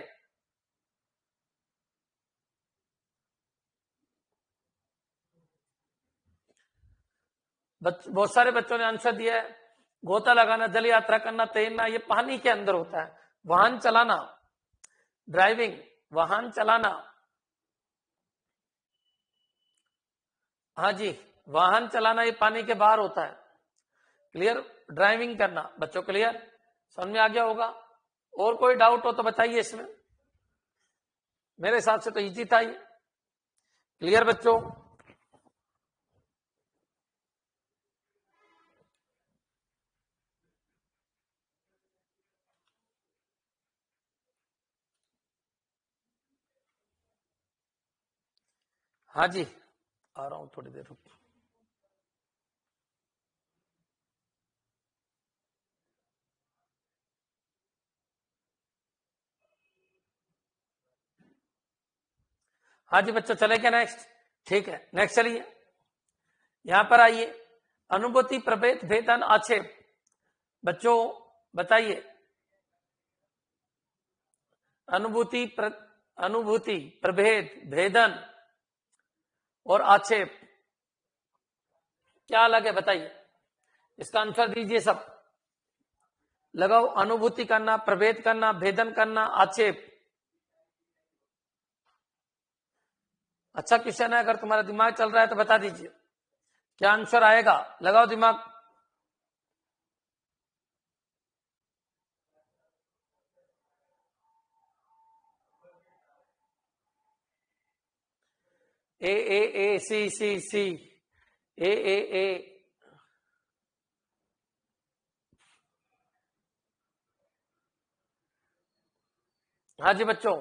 बहुत सारे बच्चों ने आंसर दिया है। गोता लगाना, जल यात्रा करना, तैरना, ये पानी के अंदर होता है। वाहन चलाना, ड्राइविंग, वाहन चलाना, हाँ जी, वाहन चलाना ये पानी के बाहर होता है। क्लियर? ड्राइविंग करना, बच्चों क्लियर? समझ में आ गया होगा? और कोई डाउट हो तो बताइए इसमें। मेरे हिसाब से तो इजी था ये। क्लियर बच्चों? हाँ जी आ रहा हूं, थोड़ी देर रुक। हाँ जी बच्चों चले क्या नेक्स्ट? ठीक है नेक्स्ट चलिए, यहां पर आइए। अनुभूति, प्रभेद, भेदन, आक्षेप। बच्चों बताइए, अनुभूति अनुभूति, प्रभेद, भेदन और आक्षेप क्या अलग है बताइए, इसका आंसर दीजिए सब। लगाओ, अनुभूति करना, प्रभेद करना, भेदन करना, आक्षेप। अच्छा क्वेश्चन है, अगर तुम्हारा दिमाग चल रहा है तो बता दीजिए क्या आंसर आएगा, लगाओ दिमाग। ए सी सी सी, ए। हाँ जी बच्चों,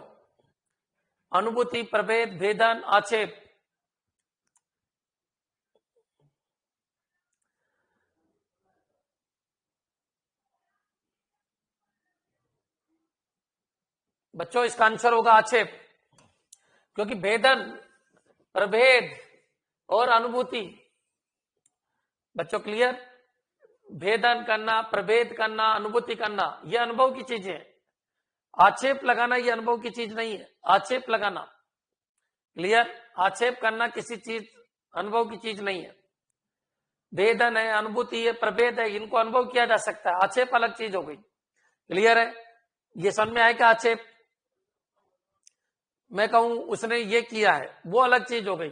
अनुभूति, प्रभेद, भेदन, आक्षेप। बच्चों इसका आंसर होगा आक्षेप, क्योंकि भेदन, प्रभेद और अनुभूति, बच्चों क्लियर, भेदन करना, प्रभेद करना, अनुभूति करना, यह अनुभव की चीज है। आक्षेप लगाना यह अनुभव की चीज नहीं है, आक्षेप लगाना, क्लियर। आक्षेप करना किसी चीज, अनुभव की चीज नहीं है। भेदन है, अनुभूति है, प्रभेद है, इनको अनुभव किया जा सकता है, आक्षेप अलग चीज हो गई, क्लियर है। ये समझ में आए क्या? आक्षेप मैं कहूं उसने ये किया है, वो अलग चीज हो गई,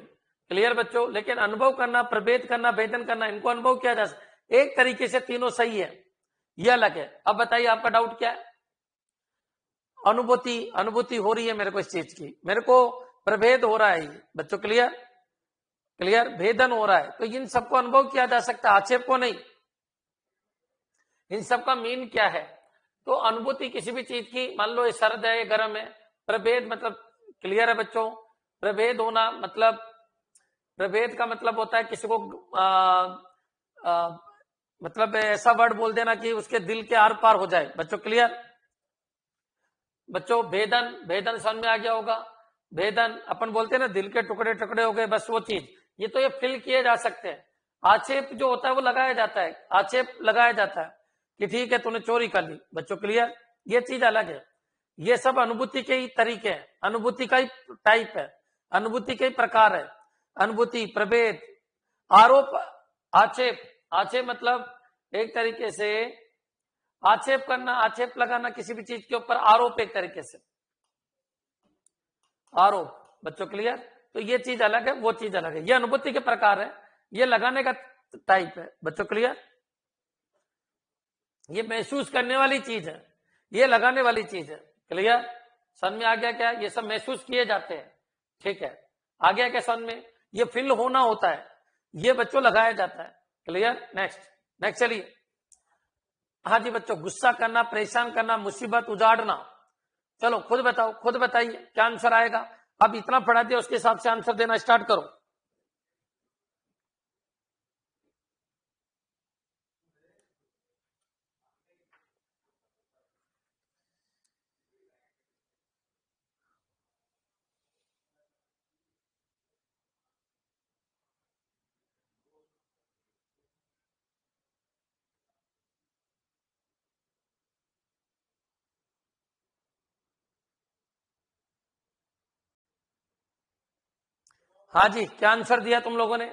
क्लियर बच्चों। लेकिन अनुभव करना, प्रभेद करना, भेदन करना, इनको अनुभव किया जा सकता है, एक तरीके से तीनों सही है, ये अलग है। अब बताइए आपका डाउट क्या है? अनुभूति, अनुभूति हो रही है मेरे को इस चीज की, मेरे को प्रभेद हो रहा है बच्चों, क्लियर क्लियर, भेदन हो रहा है, तो इन सबको अनुभव किया जा सकता है, आक्षेप को नहीं। इन सबका मीन क्या है? तो अनुभूति किसी भी चीज की, मान लो ये सर्द है, ये गर्म है। प्रभेद मतलब, क्लियर है बच्चों, प्रभेद होना मतलब, प्रभेद का मतलब होता है किसी को मतलब ऐसा वर्ड बोल देना कि उसके दिल के आर पार हो जाए, बच्चों क्लियर। बच्चों भेदन, भेदन समझ में आ गया होगा। भेदन अपन बोलते हैं ना, दिल के टुकड़े टुकड़े हो गए, बस वो चीज, ये तो ये फिल किए जा सकते हैं। आक्षेप जो होता है वो लगाया जाता है, आक्षेप लगाया जाता है कि ठीक है तूने चोरी कर ली, बच्चों क्लियर, ये चीज अलग है। ये सब अनुभूति के ही तरीके हैं, अनुभूति का ही टाइप है, अनुभूति के ही प्रकार है। अनुभूति, प्रभेद, आरोप, आक्षेप। आक्षेप मतलब एक तरीके से आक्षेप करना, आक्षेप लगाना किसी भी चीज के ऊपर, आरोप एक तरीके से, आरोप, बच्चों क्लियर। तो ये चीज अलग है, वो चीज अलग है, ये अनुभूति के प्रकार है, ये लगाने का टाइप है, बच्चों क्लियर। ये महसूस करने वाली चीज है, ये लगाने वाली चीज है, क्लियर। समझ में आ गया क्या? ये सब महसूस किए जाते हैं, ठीक है। आ गया क्या समझ में? ये फिल होना होता है, ये बच्चों लगाया जाता है, क्लियर। नेक्स्ट नेक्स्ट चलिए। हाँ जी बच्चों, गुस्सा करना, परेशान करना, मुसीबत उजाड़ना। चलो खुद बताओ, खुद बताइए क्या आंसर आएगा। अब इतना पढ़ा दिया, उसके हिसाब से आंसर देना स्टार्ट करो। हाँ जी, क्या आंसर दिया तुम लोगों ने?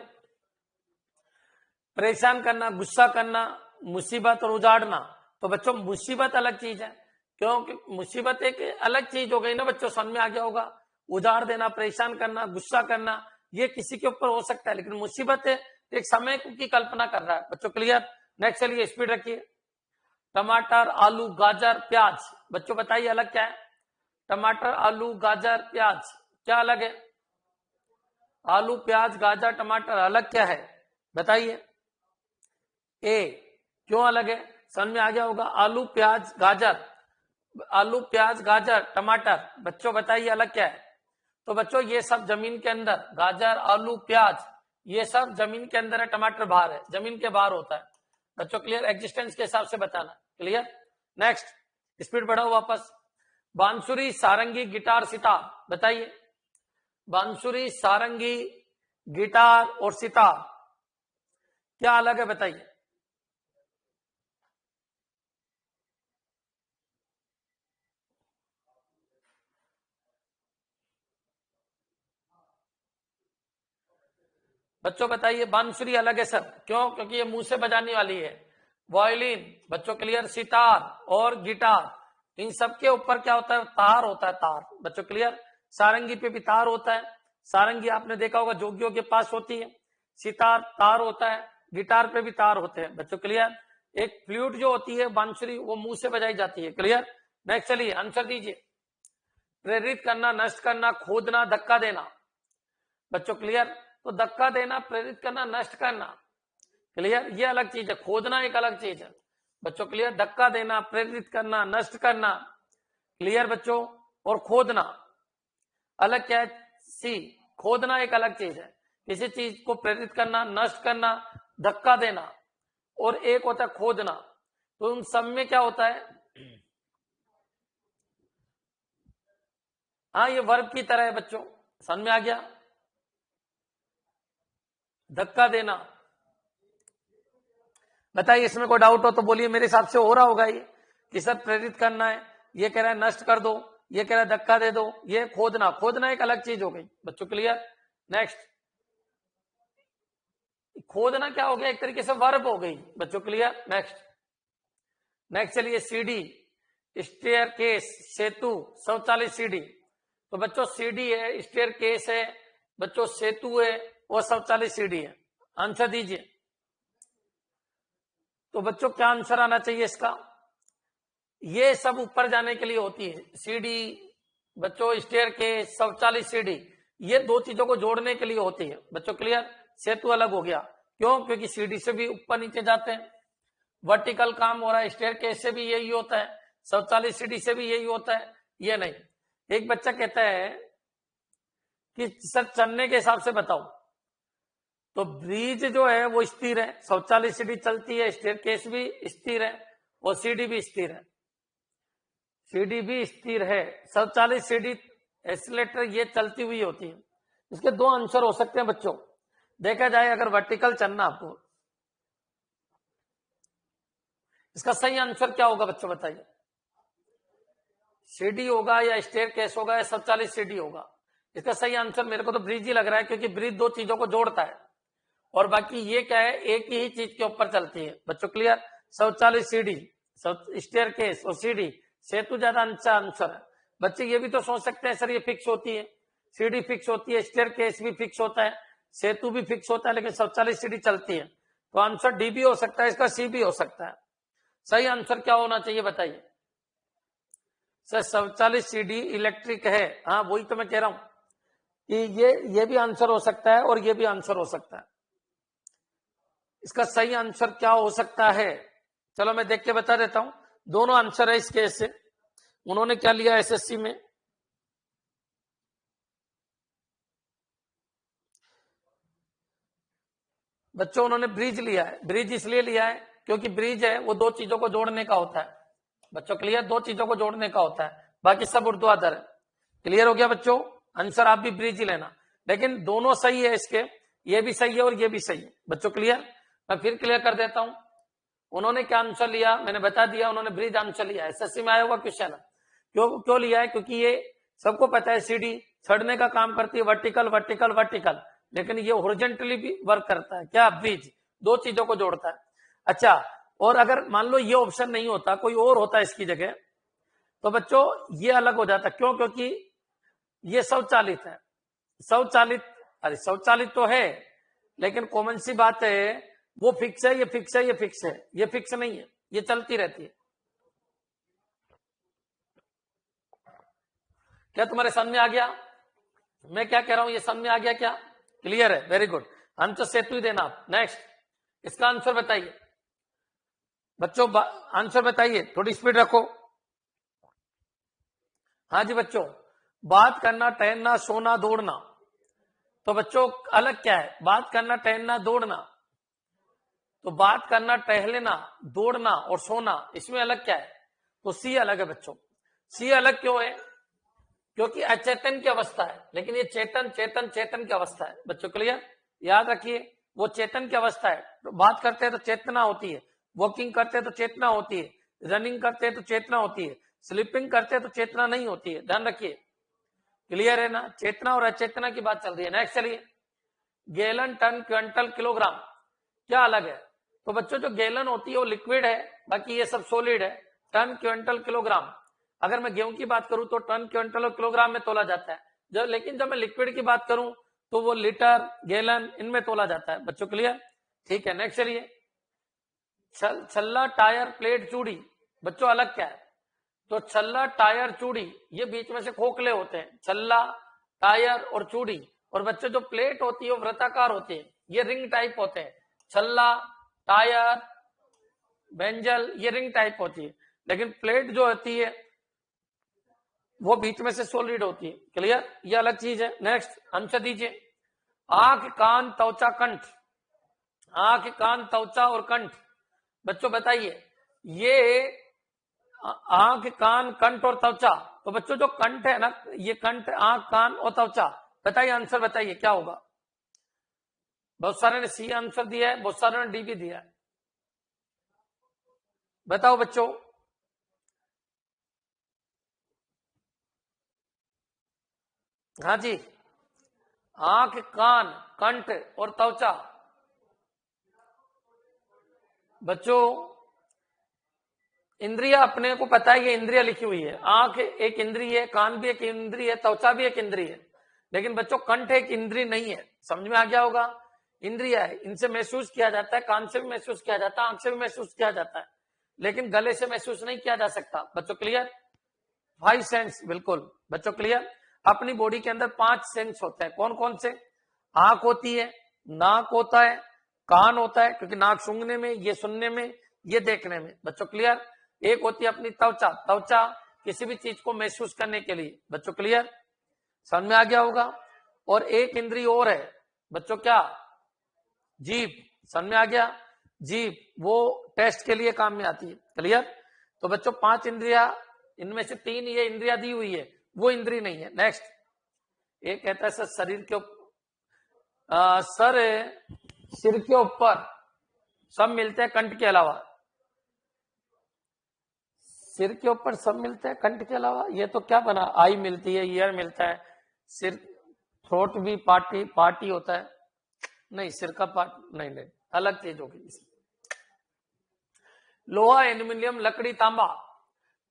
परेशान करना, गुस्सा करना, मुसीबत और उजाड़ना। तो बच्चों मुसीबत अलग चीज है, क्योंकि मुसीबत एक अलग चीज हो गई ना बच्चों, समझ में आ गया होगा। उजाड़ देना, परेशान करना, गुस्सा करना, ये किसी के ऊपर हो सकता है, लेकिन मुसीबत एक समय की कल्पना कर रहा है, बच्चों क्लियर। नेक्स्ट चलिए, स्पीड रखिए। टमाटर, आलू, गाजर, प्याज। बच्चों बताइए अलग क्या है? टमाटर, आलू, गाजर, प्याज क्या अलग है? आलू, प्याज, गाजर, टमाटर अलग क्या है बताइए? ए, क्यों अलग है? समझ में आ गया होगा। आलू, प्याज, गाजर, आलू, प्याज, गाजर, टमाटर, बच्चों बताइए अलग क्या है? तो बच्चों ये सब जमीन के अंदर, गाजर, आलू, प्याज, ये सब जमीन के अंदर है, टमाटर बाहर है, जमीन के बाहर होता है बच्चों। क्लियर? एग्जिस्टेंस के हिसाब से बताना। क्लियर? नेक्स्ट, स्पीड बढ़ाओ वापस। बांसुरी, सारंगी, गिटार, सितार, बताइए। बांसुरी, सारंगी, गिटार और सितार क्या अलग है, बताइए। बच्चों बताइए। बांसुरी अलग है सर, क्यों? क्योंकि ये मुंह से बजाने वाली है। वायलिन, बच्चों क्लियर, सितार और गिटार, इन सब के ऊपर क्या होता है? तार होता है, तार। बच्चों क्लियर? सारंगी पे भी तार होता है। सारंगी आपने देखा होगा जोगियों के पास होती है। सितार तार होता है, गिटार पे भी तार होते हैं। बच्चों क्लियर? एक फ्लूट जो होती है बांसुरी, वो मुंह से बजाई जाती है। क्लियर? नेक्स्ट चलिए आंसर दीजिए। प्रेरित करना, नष्ट करना, खोदना, धक्का देना। बच्चों क्लियर? तो धक्का देना, प्रेरित करना, नष्ट करना, क्लियर, ये अलग चीज है। खोदना एक अलग चीज है बच्चों। क्लियर? धक्का देना, प्रेरित करना, नष्ट करना, क्लियर बच्चों। और खोदना अलग क्या है? सी, खोदना एक अलग चीज है। किसी चीज को प्रेरित करना, नष्ट करना, धक्का देना, और एक होता है खोदना। तो उन सब में क्या होता है? हाँ, ये वर्ब की तरह है बच्चों, समझ में आ गया? धक्का देना। बताइए, इसमें कोई डाउट हो तो बोलिए। मेरे हिसाब से हो रहा होगा ये कि सर प्रेरित करना है, ये कह रहा है नष्ट कर दो, ये कह रहा है धक्का दे दो, ये खोदना। खोदना एक अलग चीज हो गई बच्चों। क्लियर? नेक्स्ट, खोदना क्या हो गया? एक तरीके से वर्ब हो गई बच्चों। क्लियर? नेक्स्ट, नेक्स्ट चलिए। सीढ़ी, स्टेयर केस, सेतु, शौचालय, सीढ़ी। तो बच्चों सीढ़ी है, स्टेयर केस है बच्चों, सेतु है और शौचालय सीढ़ी है। आंसर दीजिए। तो बच्चों क्या आंसर आना चाहिए इसका? ये सब ऊपर जाने के लिए होती है सीढ़ी बच्चों, स्टेयर केस, शौचालय, सीढ़ी, ये दो चीजों को जोड़ने के लिए होती है बच्चों। क्लियर? सेतु अलग हो गया, क्यों? क्योंकि सीढ़ी से भी ऊपर नीचे जाते हैं, वर्टिकल काम हो रहा है। स्टेयर केस से भी यही होता है, शौचालय सीढ़ी से भी यही होता है। ये नहीं। एक बच्चा कहता है कि सर चलने के हिसाब से बताओ। तो ब्रिज जो है वो स्थिर है, शौचालय सीढ़ी चलती है, स्टेयर केस भी स्थिर है और सीढ़ी भी स्थिर है। सीढ़ी भी स्थिर है, शौचालय सीढ़ी, एस्केलेटर, ये चलती हुई होती है। इसके दो आंसर हो सकते हैं बच्चों। देखा जाए अगर वर्टिकल चलना आपको, इसका सही आंसर क्या होगा बच्चों, बताइए। सीढ़ी होगा या स्टेयर केस होगा या शौचालय सीढ़ी होगा? इसका सही आंसर मेरे को तो ब्रिज ही लग रहा है, क्योंकि ब्रिज दो चीजों को जोड़ता है और बाकी ये क्या है? एक ही चीज के ऊपर चलती है बच्चों। क्लियर? शौचालय सीढ़ी, स्टेयर केस और सीढ़ी, सेतु ज्यादा अच्छा आंसर है। बच्चे ये भी तो सोच सकते हैं सर ये फिक्स होती है, सीढ़ी फिक्स होती है, स्टेयर केस भी फिक्स होता है, सेतु भी फिक्स होता है, लेकिन शौचालय सीढ़ी चलती है। तो आंसर डी भी हो सकता है, इसका सी भी हो सकता है। सही आंसर क्या होना चाहिए, बताइए। सर शौचालय सीढ़ी इलेक्ट्रिक है, हाँ वही तो मैं कह रहा हूं कि ये भी आंसर हो सकता है और ये भी आंसर हो सकता है। इसका सही आंसर क्या हो सकता है? चलो मैं देख के बता देता हूं। दोनों आंसर है इस केस से। उन्होंने क्या लिया एसएससी में? बच्चों उन्होंने ब्रिज लिया है। ब्रिज इसलिए लिया है क्योंकि ब्रिज है वो दो चीजों को जोड़ने का होता है बच्चों। क्लियर? दो चीजों को जोड़ने का होता है, बाकी सब उर्ध्वाधर है। क्लियर हो गया बच्चों? आंसर आप भी ब्रिज ही लेना, लेकिन दोनों सही है इसके, ये भी सही है और ये भी सही है बच्चों। क्लियर? मैं फिर क्लियर कर देता हूं। उन्होंने क्या आंसर लिया मैंने बता दिया, उन्होंने ब्रिज आंसर लिया। एसएससी में आया हुआ क्वेश्चन। क्यों लिया है? क्योंकि ये सबको पता है सीढ़ी चढ़ने का काम करती है, वर्टिकल वर्टिकल वर्टिकल, लेकिन ये हॉरिजॉन्टली भी वर्क करता है। क्या? ब्रिज दो चीजों को जोड़ता है। अच्छा, और अगर मान लो ये ऑप्शन नहीं होता, कोई और होता इसकी जगह, तो बच्चों ये अलग हो जाता। क्यों? क्योंकि ये स्वचालित है। स्वचालित, अरे स्वचालित तो है, लेकिन कॉमन सी बात है, वो फिक्स है, ये फिक्स है, ये फिक्स है, ये फिक्स नहीं है, ये चलती रहती है। क्या तुम्हारे समझ में आ गया मैं क्या कह रहा हूं? ये समझ में आ गया क्या? क्लियर है? Very good. आंसर सेतु ही देना आप। नेक्स्ट, इसका आंसर बताइए बच्चों। आंसर बताइए, थोड़ी स्पीड रखो। हाँ जी बच्चों, बात करना, टहलना, सोना, दौड़ना। तो बच्चों अलग क्या है? बात करना, टहलना, दौड़ना। तो बात करना, टहलना, दौड़ना और सोना, इसमें अलग क्या है? तो सी अलग है बच्चों। सी अलग क्यों है? क्योंकि अचेतन की अवस्था है, लेकिन ये चेतन चेतन चेतन की अवस्था है। बच्चों क्लियर? याद रखिए, वो चेतन की अवस्था है। तो बात करते हैं तो चेतना होती है, वॉकिंग करते हैं तो चेतना होती है, रनिंग करते हैं तो चेतना होती है, स्लीपिंग करते हैं तो चेतना नहीं होती है। ध्यान रखिए, क्लियर है ना? चेतना और अचेतना की बात चल रही है। नेक्स्ट चलिए, गैलन, टन, क्विंटल, किलोग्राम क्या अलग है? तो बच्चों जो गैलन होती है वो लिक्विड है, बाकी ये सब सॉलिड है। टन, क्विंटल, किलोग्राम, अगर मैं गेहूं की बात करूं तो टन, क्विंटल और किलोग्राम में तोला जाता है। लेकिन जब मैं लिक्विड की बात करूं तो वो लीटर, गैलन, इनमें तोला जाता है। बच्चों क्लियर? ठीक है, नेक्स्ट चलिए, छल्ला, टायर, प्लेट, चूड़ी, बच्चों अलग क्या है? तो छल्ला, टायर, चूड़ी, ये बीच में से खोखले होते हैं, छल्ला, टायर और चूड़ी। और बच्चों जो प्लेट होती है वो वृत्ताकार होती है, ये रिंग टाइप होते हैं। छल्ला, टायर, बेंजल, ये रिंग टाइप होती है, लेकिन प्लेट जो होती है वो बीच में से सॉलिड होती है। क्लियर? ये अलग चीज है। नेक्स्ट आंसर दीजिए, आंख, कान, त्वचा, कंठ। आंख, कान, त्वचा और कंठ, बच्चों बताइए, ये आंख, कान, कंठ और त्वचा। तो बच्चों जो कंठ है ना, ये कंठ, आंख, कान और त्वचा, बताइए आंसर बताइए क्या होगा? बहुत सारे ने सी आंसर दिया है, बहुत सारे ने डी भी दिया है। बताओ बच्चों। हाँ जी, आंख, कान, कंठ और त्वचा। बच्चों इंद्रिया अपने को पता है, ये इंद्रिया लिखी हुई है। आंख एक इंद्रिय है, कान भी एक इंद्रिय है, त्वचा भी एक इंद्रिय है, लेकिन बच्चों कंठ एक इंद्रिय नहीं है। समझ में आ गया होगा? इंद्रिया है, इनसे महसूस किया जाता है, कान से भी महसूस किया जाता है, आंख से भी महसूस किया जाता है, लेकिन गले से महसूस नहीं किया जा सकता। बच्चों क्लियर? 5 सेंस, बिल्कुल बच्चों क्लियर। अपनी बॉडी के अंदर 5 सेंस होते हैं। कौन कौन से? आंख होती है, नाक होता है, कान होता है, क्योंकि नाक सूंघने में, ये सुनने में, ये देखने में। बच्चों क्लियर? एक होती है अपनी त्वचा, त्वचा किसी भी चीज को महसूस करने के लिए। बच्चों क्लियर? समझ में आ गया होगा? और एक इंद्रिय और है बच्चों, क्या? जीभ। समझ में आ गया? जीभ वो टेस्ट के लिए काम में आती है। क्लियर? तो बच्चों 5 इंद्रिया, इनमें से 3 ये इंद्रिया दी हुई है, वो इंद्रिय नहीं है। नेक्स्ट, एक कहता है सर शरीर के सर सिर के ऊपर सब मिलते हैं कंठ के अलावा। सिर के ऊपर सब मिलते हैं कंठ के अलावा, ये तो क्या बना? आई मिलती है, ईयर मिलता है, सिर, थ्रोट भी पार्टी होता है। नहीं, सिर का पार्ट नहीं, अलग चीज होगी। लोहा, एल्यूमिनियम, लकड़ी, तांबा।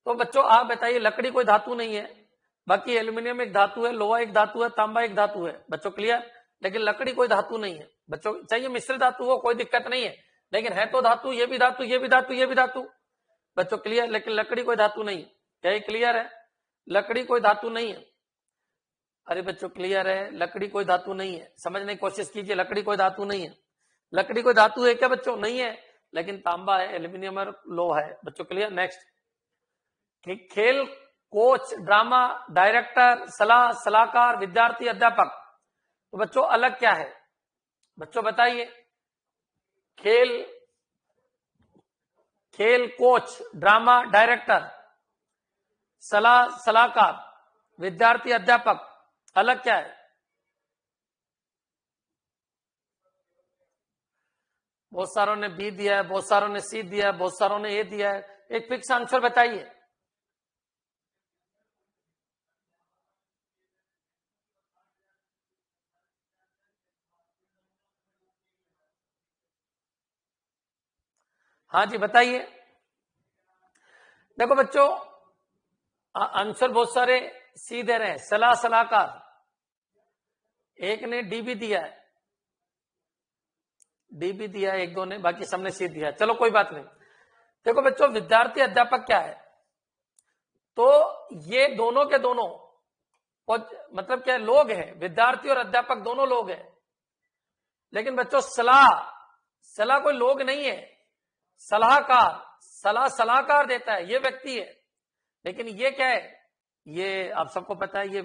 तो बच्चों आप बताइए, लकड़ी कोई धातु नहीं है, बाकी एल्यूमिनियम एक धातु है, लोहा एक धातु है, तांबा एक धातु है। बच्चों क्लियर? लेकिन लकड़ी कोई धातु नहीं है। बच्चों चाहिए मिश्र धातु हो, कोई दिक्कत नहीं है, लेकिन है तो धातु, ये भी धातु, ये भी धातु, ये भी धातु। बच्चों क्लियर? लेकिन लकड़ी कोई धातु नहीं है। क्या ये क्लियर है? लकड़ी कोई धातु नहीं है। अरे बच्चों क्लियर है, लकड़ी कोई धातु नहीं है, समझने की कोशिश कीजिए, लकड़ी कोई धातु नहीं है। लकड़ी कोई धातु है क्या बच्चों? नहीं है, लेकिन तांबा है, एल्यूमिनियम और लोहा है। बच्चों क्लियर? नेक्स्ट, खेल, कोच, ड्रामा, डायरेक्टर, सलाहकार, विद्यार्थी, अध्यापक। तो बच्चों अलग क्या है? बच्चों बताइए, खेल, कोच, ड्रामा, डायरेक्टर, सलाहकार, विद्यार्थी, अध्यापक, अलग क्या है? बहुत सारों ने बी दिया है, बहुत सारों ने सी दिया है, बहुत सारों ने ए दिया है। एक फिक्स आंसर बताइए। हाँ जी बताइए। देखो बच्चों, आंसर बहुत सारे सी दे रहे हैं, सलाहकार। एक ने डी भी दिया है, डी भी दिया है, एक दो ने, बाकी सबने सी दिया है। चलो कोई बात नहीं। देखो बच्चों, विद्यार्थी अध्यापक क्या है? तो ये दोनों के दोनों मतलब क्या लोग हैं, विद्यार्थी और अध्यापक दोनों लोग हैं। लेकिन बच्चों सलाह कोई लोग नहीं है, सलाहकार, सलाहकार देता है, ये व्यक्ति है। लेकिन ये क्या है? ये आप सबको पता है, ये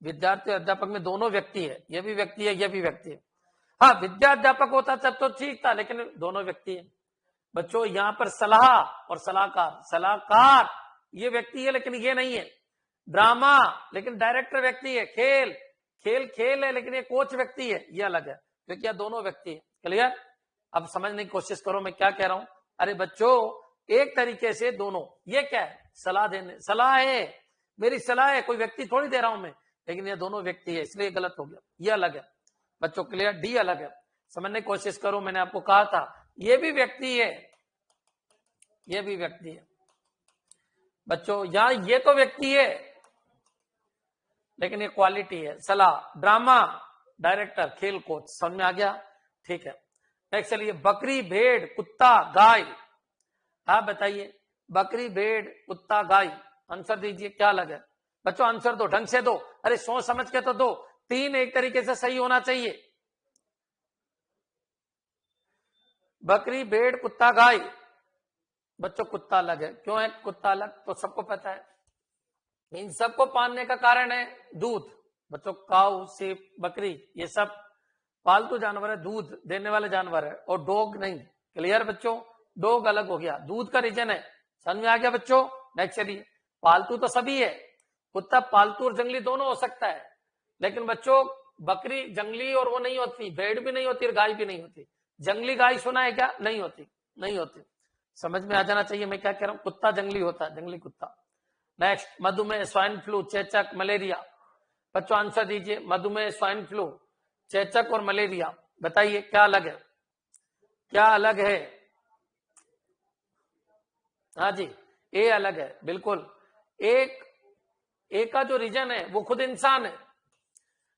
विद्यार्थी और अध्यापक में दोनों व्यक्ति है, ये भी व्यक्ति है, ये भी व्यक्ति है। हाँ, विद्याध्यापक होता तब तो ठीक था, लेकिन दोनों व्यक्ति है। बच्चों यहाँ पर सलाह और सलाहकार, सलाहकार ये व्यक्ति है लेकिन ये नहीं है। ड्रामा लेकिन डायरेक्टर व्यक्ति है। खेल खेल है लेकिन ये कोच व्यक्ति है, ये अलग है, क्योंकि यह दोनों व्यक्ति है। क्लियर? अब समझने की कोशिश करो मैं क्या कह रहा हूं। अरे बच्चों, एक तरीके से दोनों, ये क्या है? सलाह देने, सलाह है, मेरी सलाह है, कोई व्यक्ति थोड़ी दे रहा हूं मैं, लेकिन ये दोनों व्यक्ति है, इसलिए गलत हो गया, ये अलग है। बच्चों क्लियर? डी अलग है। समझने की कोशिश करो, मैंने आपको कहा था ये भी व्यक्ति है, ये भी व्यक्ति है। बच्चों यहां ये तो व्यक्ति है लेकिन ये क्वालिटी है। सलाह, ड्रामा डायरेक्टर, खेल कोच। समझ में आ गया? ठीक है। नेक्स्ट चलिए, बकरी, भेड़, कुत्ता, गाय। आप बताइए, बकरी, भेड़, कुत्ता, गाय, आंसर दीजिए, क्या अलग है? बच्चों आंसर दो, ढंग से दो, अरे सोच समझ के तो दो, तीन एक तरीके से सही होना चाहिए। बकरी, भेड़, कुत्ता, गाय। बच्चों कुत्ता अलग है। क्यों है कुत्ता अलग? तो सबको पता है, इन सबको पालने का कारण है दूध। बच्चों काऊ, सीप, बकरी ये सब पालतू जानवर है, दूध देने वाले जानवर है, और डॉग नहीं। क्लियर बच्चों? डॉग अलग हो गया, दूध का रीजन है। समझ में आ गया बच्चों? नेक्स्ट चलिए, पालतू तो सभी है, कुत्ता पालतू और जंगली दोनों हो सकता है, लेकिन बच्चों बकरी जंगली और वो नहीं होती, भेड़ भी नहीं होती और गाय भी नहीं होती। जंगली गाय सुना है क्या? नहीं होती, नहीं होती। समझ में आ जाना चाहिए मैं क्या कह रहा हूं। कुत्ता जंगली होता है, जंगली कुत्ता। नेक्स्ट, मधुमेह, स्वाइन फ्लू, चेचक, मलेरिया। बच्चों आंसर दीजिए, मधुमेह, स्वाइन फ्लू, चेचक और मलेरिया। बताइए क्या अलग है? क्या अलग है? हाँ जी, ए अलग है, बिल्कुल। एक का जो रीजन है वो खुद इंसान है,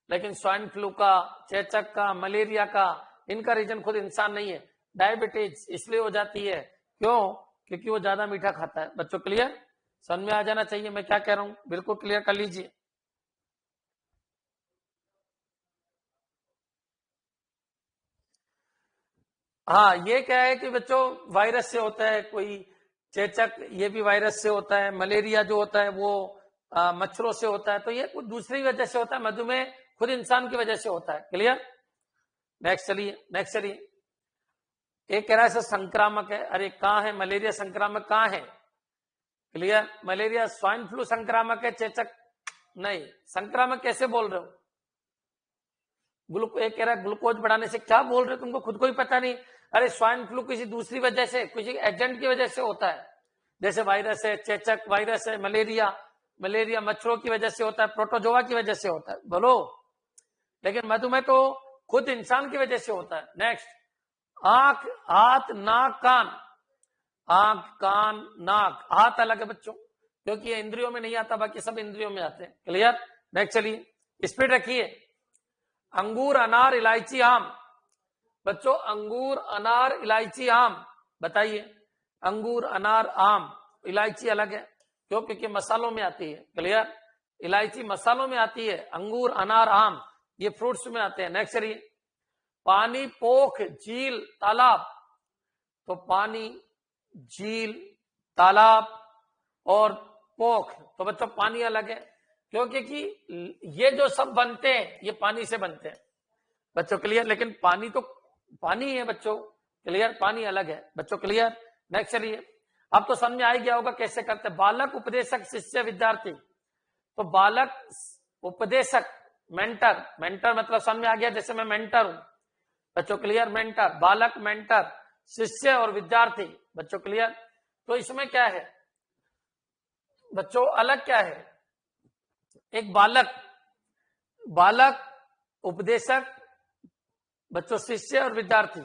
लेकिन स्वाइन फ्लू का, चेचक का, मलेरिया का, इनका रीजन खुद इंसान नहीं है। डायबिटीज इसलिए हो जाती है, क्यों? क्योंकि वो ज्यादा मीठा खाता है। बच्चों क्लियर? समझ में आ जाना चाहिए मैं क्या कह रहा हूं, बिल्कुल क्लियर कर लीजिए। हाँ, ये क्या है कि बच्चों वायरस से होता है, कोई चेचक ये भी वायरस से होता है, मलेरिया जो होता है वो मच्छरों से होता है, तो ये कुछ दूसरी वजह से होता है। मधुमेह खुद इंसान की वजह से होता है। क्लियर? नेक्स्ट चलिए, नेक्स्ट चलिए। एक कह रहा है संक्रामक है। अरे कहाँ है मलेरिया संक्रामक? कहाँ है? क्लियर? मलेरिया स्वाइन फ्लू संक्रामक है, चेचक नहीं। संक्रामक कैसे बोल रहे हो? एक कह रहा है ग्लूकोज बढ़ाने से। क्या बोल रहे हो? तुमको खुद को ही पता नहीं। अरे स्वाइन फ्लू किसी दूसरी वजह से, किसी एजेंट की वजह से होता है, जैसे वायरस है, चेचक वायरस है, मलेरिया मच्छरों की वजह से होता है, प्रोटोजोआ की वजह से होता है, बोलो। लेकिन मधुमेह तो खुद इंसान की वजह से होता है। नेक्स्ट, आंख, हाथ, नाक, कान। आंख, कान, नाक, हाथ अलग है बच्चों, क्योंकि ये इंद्रियों में नहीं आता, बाकी सब इंद्रियों में आते हैं। क्लियर? नेक्स्ट चलिए, स्पीड रखिए। अंगूर, अनार, इलायची, आम। बच्चों अंगूर, अनार, इलायची, आम। बताइए, अंगूर, अनार, आम, इलायची अलग है, क्यों? क्योंकि मसालों में आती है। क्लियर? इलायची मसालों में आती है, अंगूर, अनार, आम ये फ्रूट्स में आते हैं। नेक्स्ट चलिए, पानी, पोख, झील, तालाब। तो पानी, झील, तालाब और पोख, तो बच्चों पानी अलग है, क्योंकि ये जो सब बनते हैं ये पानी से बनते हैं। बच्चों क्लियर? लेकिन पानी तो पानी है बच्चों। क्लियर? पानी अलग है बच्चों। क्लियर? नेक्स्ट चलिए, अब तो समझ में आ गया होगा कैसे करते हैं। बालक, उपदेशक, शिष्य, विद्यार्थी। तो बालक, उपदेशक, मेंटर। मेंटर मतलब समझ में आ गया, जैसे मैं मेंटर हूं बच्चों। क्लियर? मेंटर, बालक, मेंटर, शिष्य और विद्यार्थी। बच्चों क्लियर? तो इसमें क्या है बच्चों, अलग क्या है? एक बालक, उपदेशक, बच्चों शिष्य और विद्यार्थी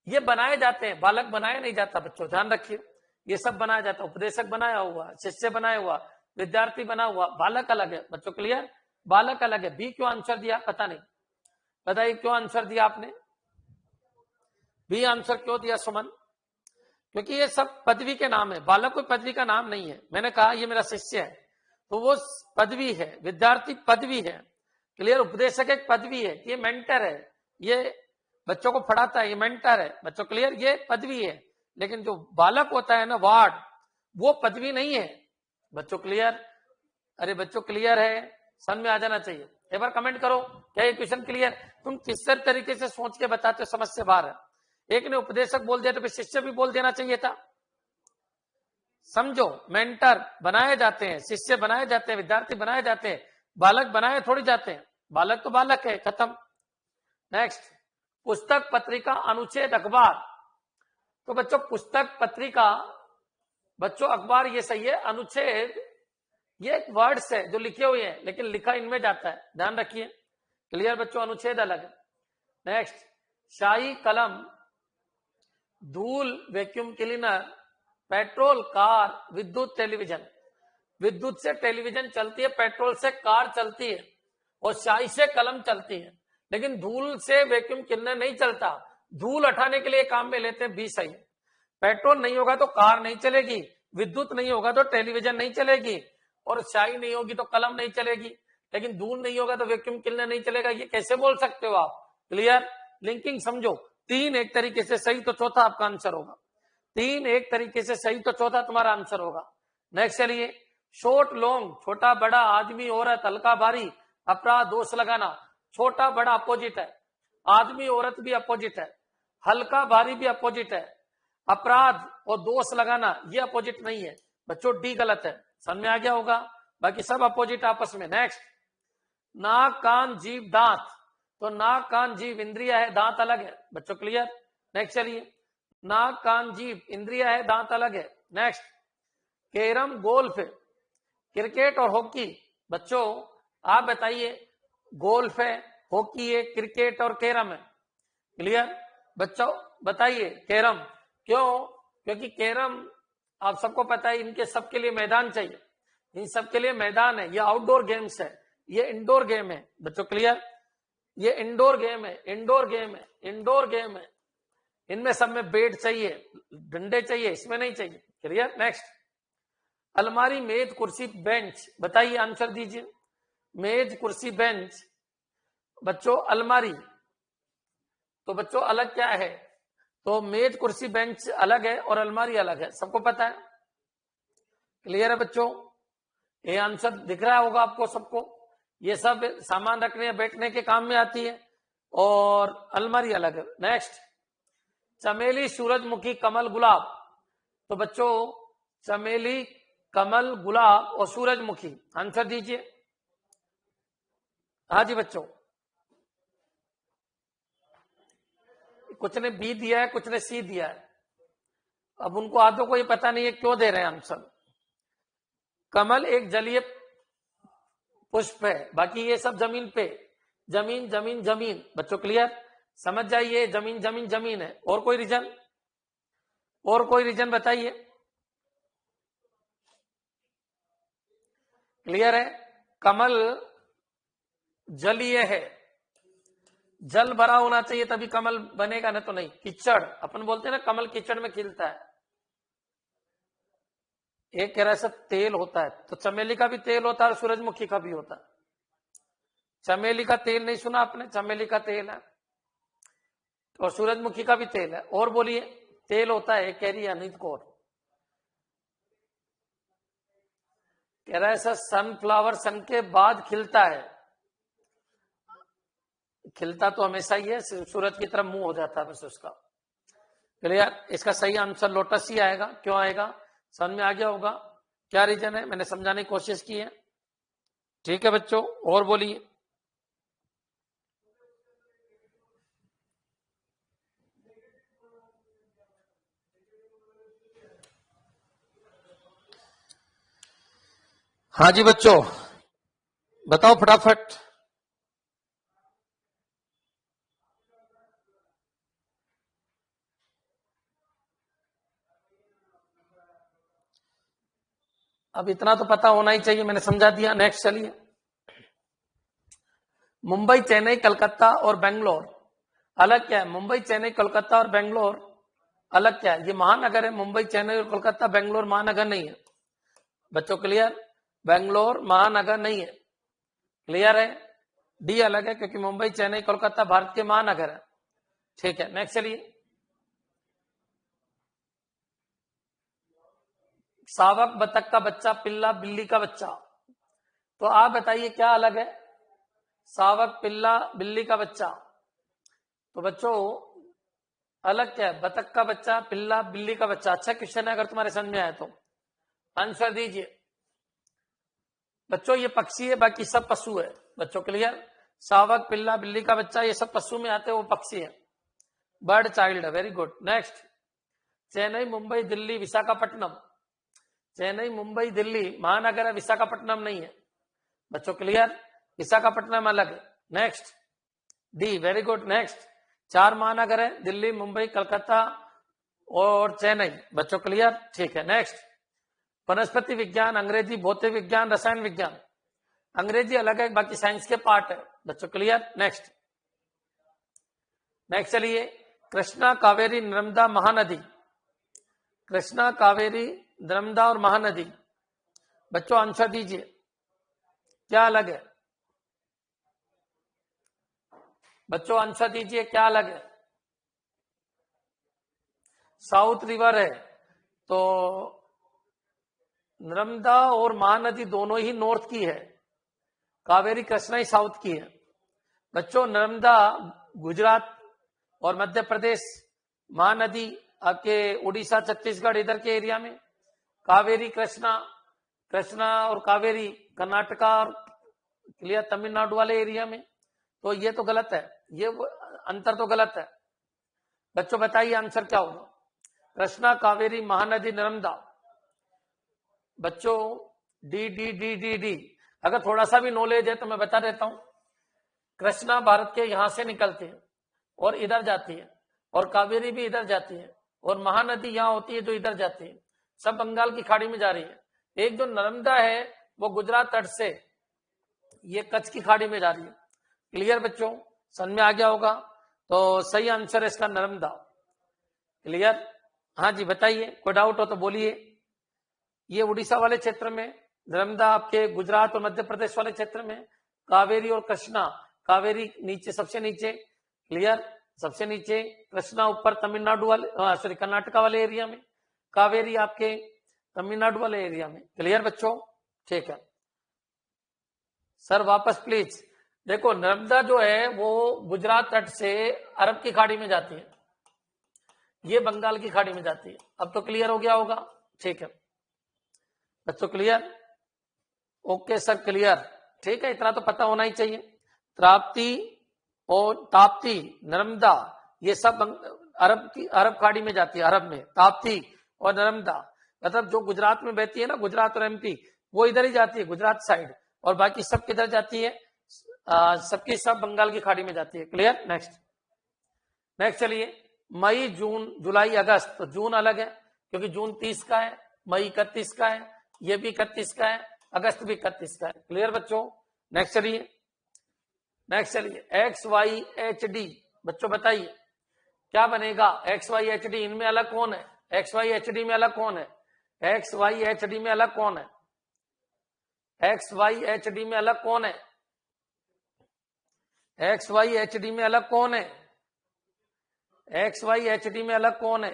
ये बनाए जाते हैं। बालक बनाया नहीं जाता बच्चों, ध्यान रखिए, ये सब बनाया जाता है। उपदेशक बनाया हुआ, शिष्य बनाया हुआ, विद्यार्थी बना हुआ, बालक अलग है बच्चों। क्लियर? बालक अलग है। बी क्यों आंसर दिया पता नहीं, बताइए क्यों आंसर दिया आपने? बी आंसर क्यों दिया सुमन? क्योंकि ये सब पदवी के नाम है, बालक कोई पदवी का नाम नहीं है। मैंने कहा ये मेरा शिष्य है तो वो पदवी है, विद्यार्थी पदवी है। क्लियर? उपदेशक एक पदवी है, ये मेंटर है, ये बच्चों को पढ़ाता है, ये मेंटर है बच्चों। क्लियर? ये पदवी है, लेकिन जो बालक होता है ना वार्ड, वो पदवी नहीं है बच्चों। क्लियर? अरे बच्चों क्लियर है? समझ में आ जाना चाहिए। एक बार कमेंट करो, क्या ये क्वेश्चन क्लियर? तुम किस तरीके से सोच के बताते हो, समझ से बाहर है। एक ने उपदेशक बोल दिया तो फिर शिष्य भी बोल देना चाहिए था। समझो, मेंटर बनाए जाते हैं, शिष्य बनाए जाते हैं, विद्यार्थी बनाए जाते हैं, बालक बनाए थोड़ी जाते हैं। बालक तो बालक है, खत्म। नेक्स्ट, पुस्तक पत्रिका अनुच्छेद अखबार। तो बच्चों पुस्तक पत्रिका, बच्चों अखबार ये सही है, अनुच्छेद ये एक वर्ड्स है जो लिखे हुए हैं, लेकिन लिखा इनमें जाता है, ध्यान रखिए। क्लियर बच्चों? अनुच्छेद अलग है। नेक्स्ट, शाही कलम, धूल वैक्यूम क्लीनर, पेट्रोल कार, विद्युत टेलीविजन। विद्युत से टेलीविजन चलती है, पेट्रोल से कार चलती है, और शाही से कलम चलती है, लेकिन धूल से वैक्यूम क्लीनर नहीं चलता। धूल हटाने के लिए काम में लेते हैं, 20 सही है। पेट्रोल नहीं होगा तो कार नहीं चलेगी, विद्युत नहीं होगा तो टेलीविजन नहीं चलेगी, और शाही नहीं होगी तो कलम नहीं चलेगी, लेकिन धूल नहीं होगा तो वैक्यूम क्लीनर नहीं चलेगा। ये कैसे बोल सकते हो आप? क्लियर? लिंकिंग समझो। 3 एक तरीके से सही तो चौथा आपका आंसर होगा। 3 एक तरीके से सही तो चौथा तुम्हारा आंसर होगा। नेक्स्ट चलिए, शॉर्ट लॉन्ग, छोटा बड़ा, आदमी औरत, हल्का भारी, अपराध, दोष लगाना। छोटा बड़ा अपोजिट है, आदमी औरत भी अपोजिट है, हल्का भारी भी अपोजिट है, अपराध और दोष लगाना ये अपोजिट नहीं है। बच्चों डी गलत है, समझ में आ गया होगा? बाकी सब अपोजिट आपस में। नेक्स्ट, नाक कान जीभ दांत। तो नाक कान जीभ इंद्रिया है, दांत अलग है। बच्चों क्लियर? नेक्स्ट चलिए, नाक कान जीभ इंद्रिया है, दांत अलग है। नेक्स्ट, कैरम, गोल्फ, क्रिकेट और हॉकी। बच्चों आप बताइए, गोल्फ है, हॉकी है, क्रिकेट और कैरम है। क्लियर? बच्चों बताइए कैरम क्यों? क्योंकि कैरम आप सबको पता है, इनके सबके लिए मैदान चाहिए, इन सबके लिए मैदान है। ये आउटडोर गेम्स है, ये इंडोर गेम है। बच्चों क्लियर? ये इंडोर गेम है, इंडोर गेम है, इंडोर गेम है। इनमें सब में बैट चाहिए, डंडे चाहिए, इसमें नहीं चाहिए। क्लियर? नेक्स्ट, अलमारी, मेज, कुर्सी, बेंच। बताइए, आंसर दीजिए। मेज, कुर्सी, बेंच। बच्चों अलमारी, तो बच्चों अलग क्या है? तो मेज, कुर्सी, बेंच अलग है और अलमारी अलग है, सबको पता है। क्लियर है बच्चों? ये आंसर दिख रहा होगा आपको सबको। ये सब सामान रखने या बैठने के काम में आती है, और अलमारी अलग है। नेक्स्ट, चमेली, सूरजमुखी, कमल, गुलाब। तो बच्चों चमेली, कमल, गुलाब और सूरजमुखी, आंसर दीजिए। हाँ जी बच्चों, कुछ ने बी दिया है, कुछ ने सी दिया है। अब उनको आधों को ये पता नहीं है क्यों दे रहे हैं आंसर। कमल एक जलीय पुष्प है, बाकी ये सब जमीन पे, जमीन जमीन जमीन। बच्चों क्लियर? समझ जाइए, जमीन जमीन जमीन है। और कोई रीजन? और कोई रीजन बताइए। क्लियर है? कमल जलीय है, जल भरा होना चाहिए तभी कमल बनेगा, ना तो नहीं। कीचड़, अपन बोलते हैं ना कमल कीचड़ में खिलता है। एक कह रहा है सब तेल होता है, तो चमेली का भी तेल होता है और सूरजमुखी का भी होता है। चमेली का तेल नहीं सुना आपने? चमेली का तेल है और सूरजमुखी का भी तेल है। और बोलिए, तेल होता है, कह रही है अनित कौर। कह रहा है सर सनफ्लावर सन के बाद खिलता है। खिलता तो हमेशा ही है, सूरज की तरफ मुंह हो जाता है बस उसका। क्लियर? इसका सही आंसर लोटस ही आएगा। क्यों आएगा? समझ में आ गया होगा क्या रीजन है, मैंने समझाने की कोशिश की है। ठीक है बच्चों, और बोलिए। हाँ जी बच्चों, बताओ फटाफट। अब इतना तो पता होना ही चाहिए, मैंने समझा दिया। नेक्स्ट चलिए, मुंबई, चेन्नई, कलकत्ता और बेंगलोर अलग क्या है? मुंबई, चेन्नई, कलकत्ता और बेंगलोर अलग क्या है? ये महानगर है। मुंबई, चेन्नई और कोलकाता, बेंगलोर महानगर नहीं है। बच्चों क्लियर? बेंगलोर महानगर नहीं है। क्लियर है? डी अलग है, क्योंकि मुंबई, चेन्नई, कोलकाता भारत के महानगर है। ठीक है, नेक्स्ट चलिए, शावक, बतख का बच्चा, पिल्ला, बिल्ली का बच्चा। तो आप बताइए क्या अलग है? शावक, पिल्ला, बिल्ली का बच्चा। तो बच्चों अलग क्या है? बतख का बच्चा, पिल्ला, बिल्ली का बच्चा। अच्छा क्वेश्चन है, अगर तुम्हारे समझ में आए तो आंसर दीजिए। बच्चों ये पक्षी है, बाकी सब पशु है। बच्चों क्लियर? शावक, पिल्ला, बिल्ली का बच्चा ये सब पशु में आते हैं, वो पक्षी है, बर्ड चाइल्ड है। Very good. Next, Chennai, Mumbai, Delhi, Visakhapatnam. Chennai, Mumbai, Delhi महानगर है, विशाखापट्टनम नहीं है। बच्चों क्लियर? विशाखापट्टनम अलग है। Next, D, very good. Next, 4 महानगर है, दिल्ली, मुंबई, कलकत्ता और चेन्नई। बच्चों क्लियर? ठीक है। नेक्स्ट, वनस्पति विज्ञान, अंग्रेजी, भौतिक विज्ञान, रसायन विज्ञान। अंग्रेजी अलग है, बाकी साइंस के पार्ट है। बच्चों क्लियर? नेक्स्ट, नेक्स्ट चलिए, कृष्णा, कावेरी, नर्मदा, महानदी। कृष्णा, कावेरी, नर्मदा और महानदी। बच्चों आंसर दीजिए, क्या अलग है? बच्चों आंसर दीजिए, क्या अलग है? साउथ रिवर है, तो नर्मदा और महानदी दोनों ही नॉर्थ की है, कावेरी, कृष्णा ही साउथ की है। बच्चों नर्मदा गुजरात और मध्य प्रदेश, महानदी आपके उड़ीसा, छत्तीसगढ़ इधर के एरिया में, कावेरी, कृष्णा, कृष्णा और कावेरी कर्नाटका और क्लियर तमिलनाडु वाले एरिया में। तो ये तो गलत है, ये अंतर तो गलत है। बच्चों बताइए आंसर क्या होगा? कृष्णा, कावेरी, महानदी, नर्मदा। बच्चों D D D D D. अगर थोड़ा सा भी नॉलेज है तो मैं बता देता हूं। कृष्णा भारत के यहां से निकलती है और इधर जाती है, और कावेरी भी इधर जाती है, और महानदी यहां होती है जो इधर जाती है, सब बंगाल की खाड़ी में जा रही है। एक जो नर्मदा है वो गुजरात तट से ये कच्छ की खाड़ी में जा रही है। क्लियर बच्चों? समझ में आ गया होगा? तो सही आंसर है इसका नर्मदा। क्लियर? हाँ जी बताइए, कोई डाउट हो तो बोलिए। ये उड़ीसा वाले क्षेत्र में, नर्मदा आपके गुजरात और मध्य प्रदेश वाले क्षेत्र में, कावेरी और कृष्णा, कावेरी नीचे सबसे नीचे, क्लियर, सबसे नीचे, कृष्णा ऊपर तमिलनाडु वाले सॉरी कर्नाटका वाले एरिया में, कावेरी आपके तमिलनाडु वाले एरिया में। क्लियर बच्चों? ठीक है सर, वापस प्लीज। देखो नर्मदा जो है वो गुजरात तट से अरब की खाड़ी में जाती है, ये बंगाल की खाड़ी में जाती है। अब तो क्लियर हो गया होगा? ठीक है बच्चों, क्लियर? Okay sir, clear. ठीक है, इतना तो पता होना ही चाहिए। ताप्ती और ताप्ती, नर्मदा, ये सब अरब खाड़ी में जाती है, अरब में ताप्ती और नर्मदा। मतलब जो गुजरात में बहती है ना, गुजरात और एमपी, वो इधर ही जाती है, गुजरात साइड, और बाकी सब किधर जाती है? सबकी सब बंगाल की खाड़ी में जाती है। क्लियर? नेक्स्ट, नेक्स्ट चलिए, मई, जून, जुलाई, अगस्त। तो जून अलग है क्योंकि जून 30 का है, मई 31 का है, ये भी 31 का है, अगस्त भी 31 का है। क्लियर बच्चों? नेक्स्ट चलिए, नेक्स्ट चलिए, एक्स, वाई, एच, डी। बच्चों बताइए क्या बनेगा? एक्स, वाई, एच, डी, इनमें अलग कौन है? एक्स, वाई, एच, डी में अलग कौन है? एक्स, वाई, एच, डी में अलग कौन है? एक्स, वाई, एच, डी में अलग कौन है? एक्स, वाई, एच, डी में अलग कौन है? एक्स, वाई, एच, डी में अलग कौन है?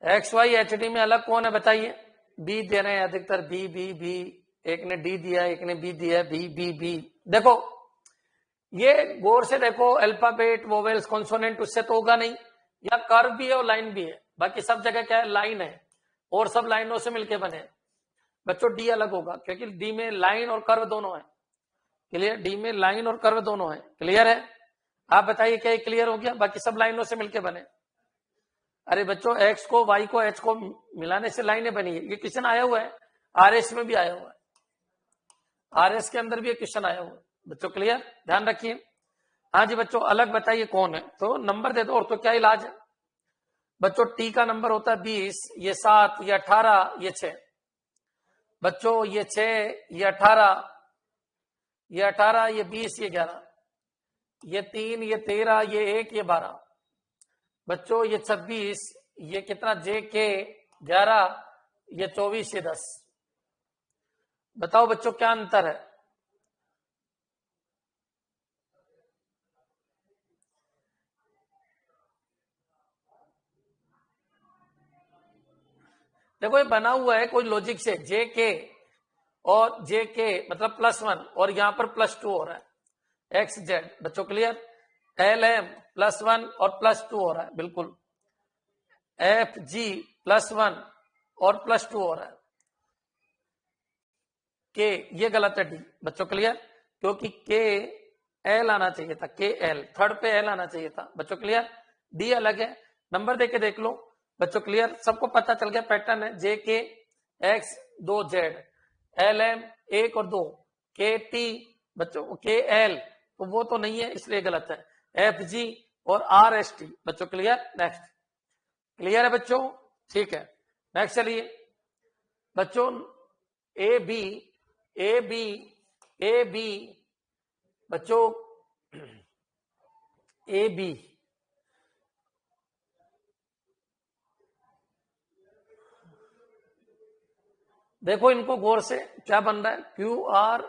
एक्स, वाई, एच, डी में अलग कौन है बताइए? बी दे रहे हैं अधिकतर, बी बी बी। एक ने डी दिया, एक ने बी दिया, बी बी बी। देखो ये गौर से देखो, अल्फाबेट, वोवेल्स, कॉन्सोनेंट, उससे तो होगा नहीं। या कर्व भी है और लाइन भी है, बाकी सब जगह क्या है? लाइन है, और सब लाइनों से मिलके बने। बच्चों डी अलग होगा क्योंकि डी में लाइन और कर्व दोनों है। क्लियर? डी में लाइन और कर्व दोनों है। क्लियर है? आप बताइए क्या क्लियर हो गया? बाकी सब लाइनों से मिलके बने। अरे बच्चों एक्स को, वाई को, एच को मिलाने से लाइनें बनी है। ये क्वेश्चन आया हुआ है, आरएस में भी आया हुआ है, आरएस के अंदर भी एक क्वेश्चन आया हुआ है। बच्चों क्लियर? ध्यान रखिए। हाँ जी बच्चों, अलग बताइए कौन है, तो नंबर दे दो, और तो क्या इलाज है। बच्चों टी का नंबर होता है 20, ये 7, ये 18, ये 6। बच्चों ये 6, ये 18, ये 18, ये 20, ये 11, ये 3, ये 13, ये 1, ये 12। बच्चों ये 26, ये कितना? जे के 11, ये 24, ये 10। बताओ बच्चों क्या अंतर है? देखो ये बना हुआ है कोई लॉजिक से, जे के और जे के मतलब +1 और यहां पर +2 हो रहा है एक्स जेड। बच्चों क्लियर? LM +1 और +2 हो रहा है, बिल्कुल। FG +1 और +2 हो रहा है। के ये गलत है डी। बच्चों क्लियर? क्योंकि के एल आना चाहिए था, के एल थर्ड पे एल आना चाहिए था। बच्चों क्लियर? डी अलग है। नंबर देके देख लो बच्चों। क्लियर? सबको पता चल गया पैटर्न है। जे के एक्स 2 जेड, LM 1 और 2, के टी बच्चों के एल तो वो तो नहीं है इसलिए गलत है। FG और RST। बच्चों क्लियर? नेक्स्ट। क्लियर है बच्चों? ठीक है, नेक्स्ट चलिए बच्चों। A B A B A B बच्चों ए बी देखो इनको गौर से, क्या बन रहा है? QR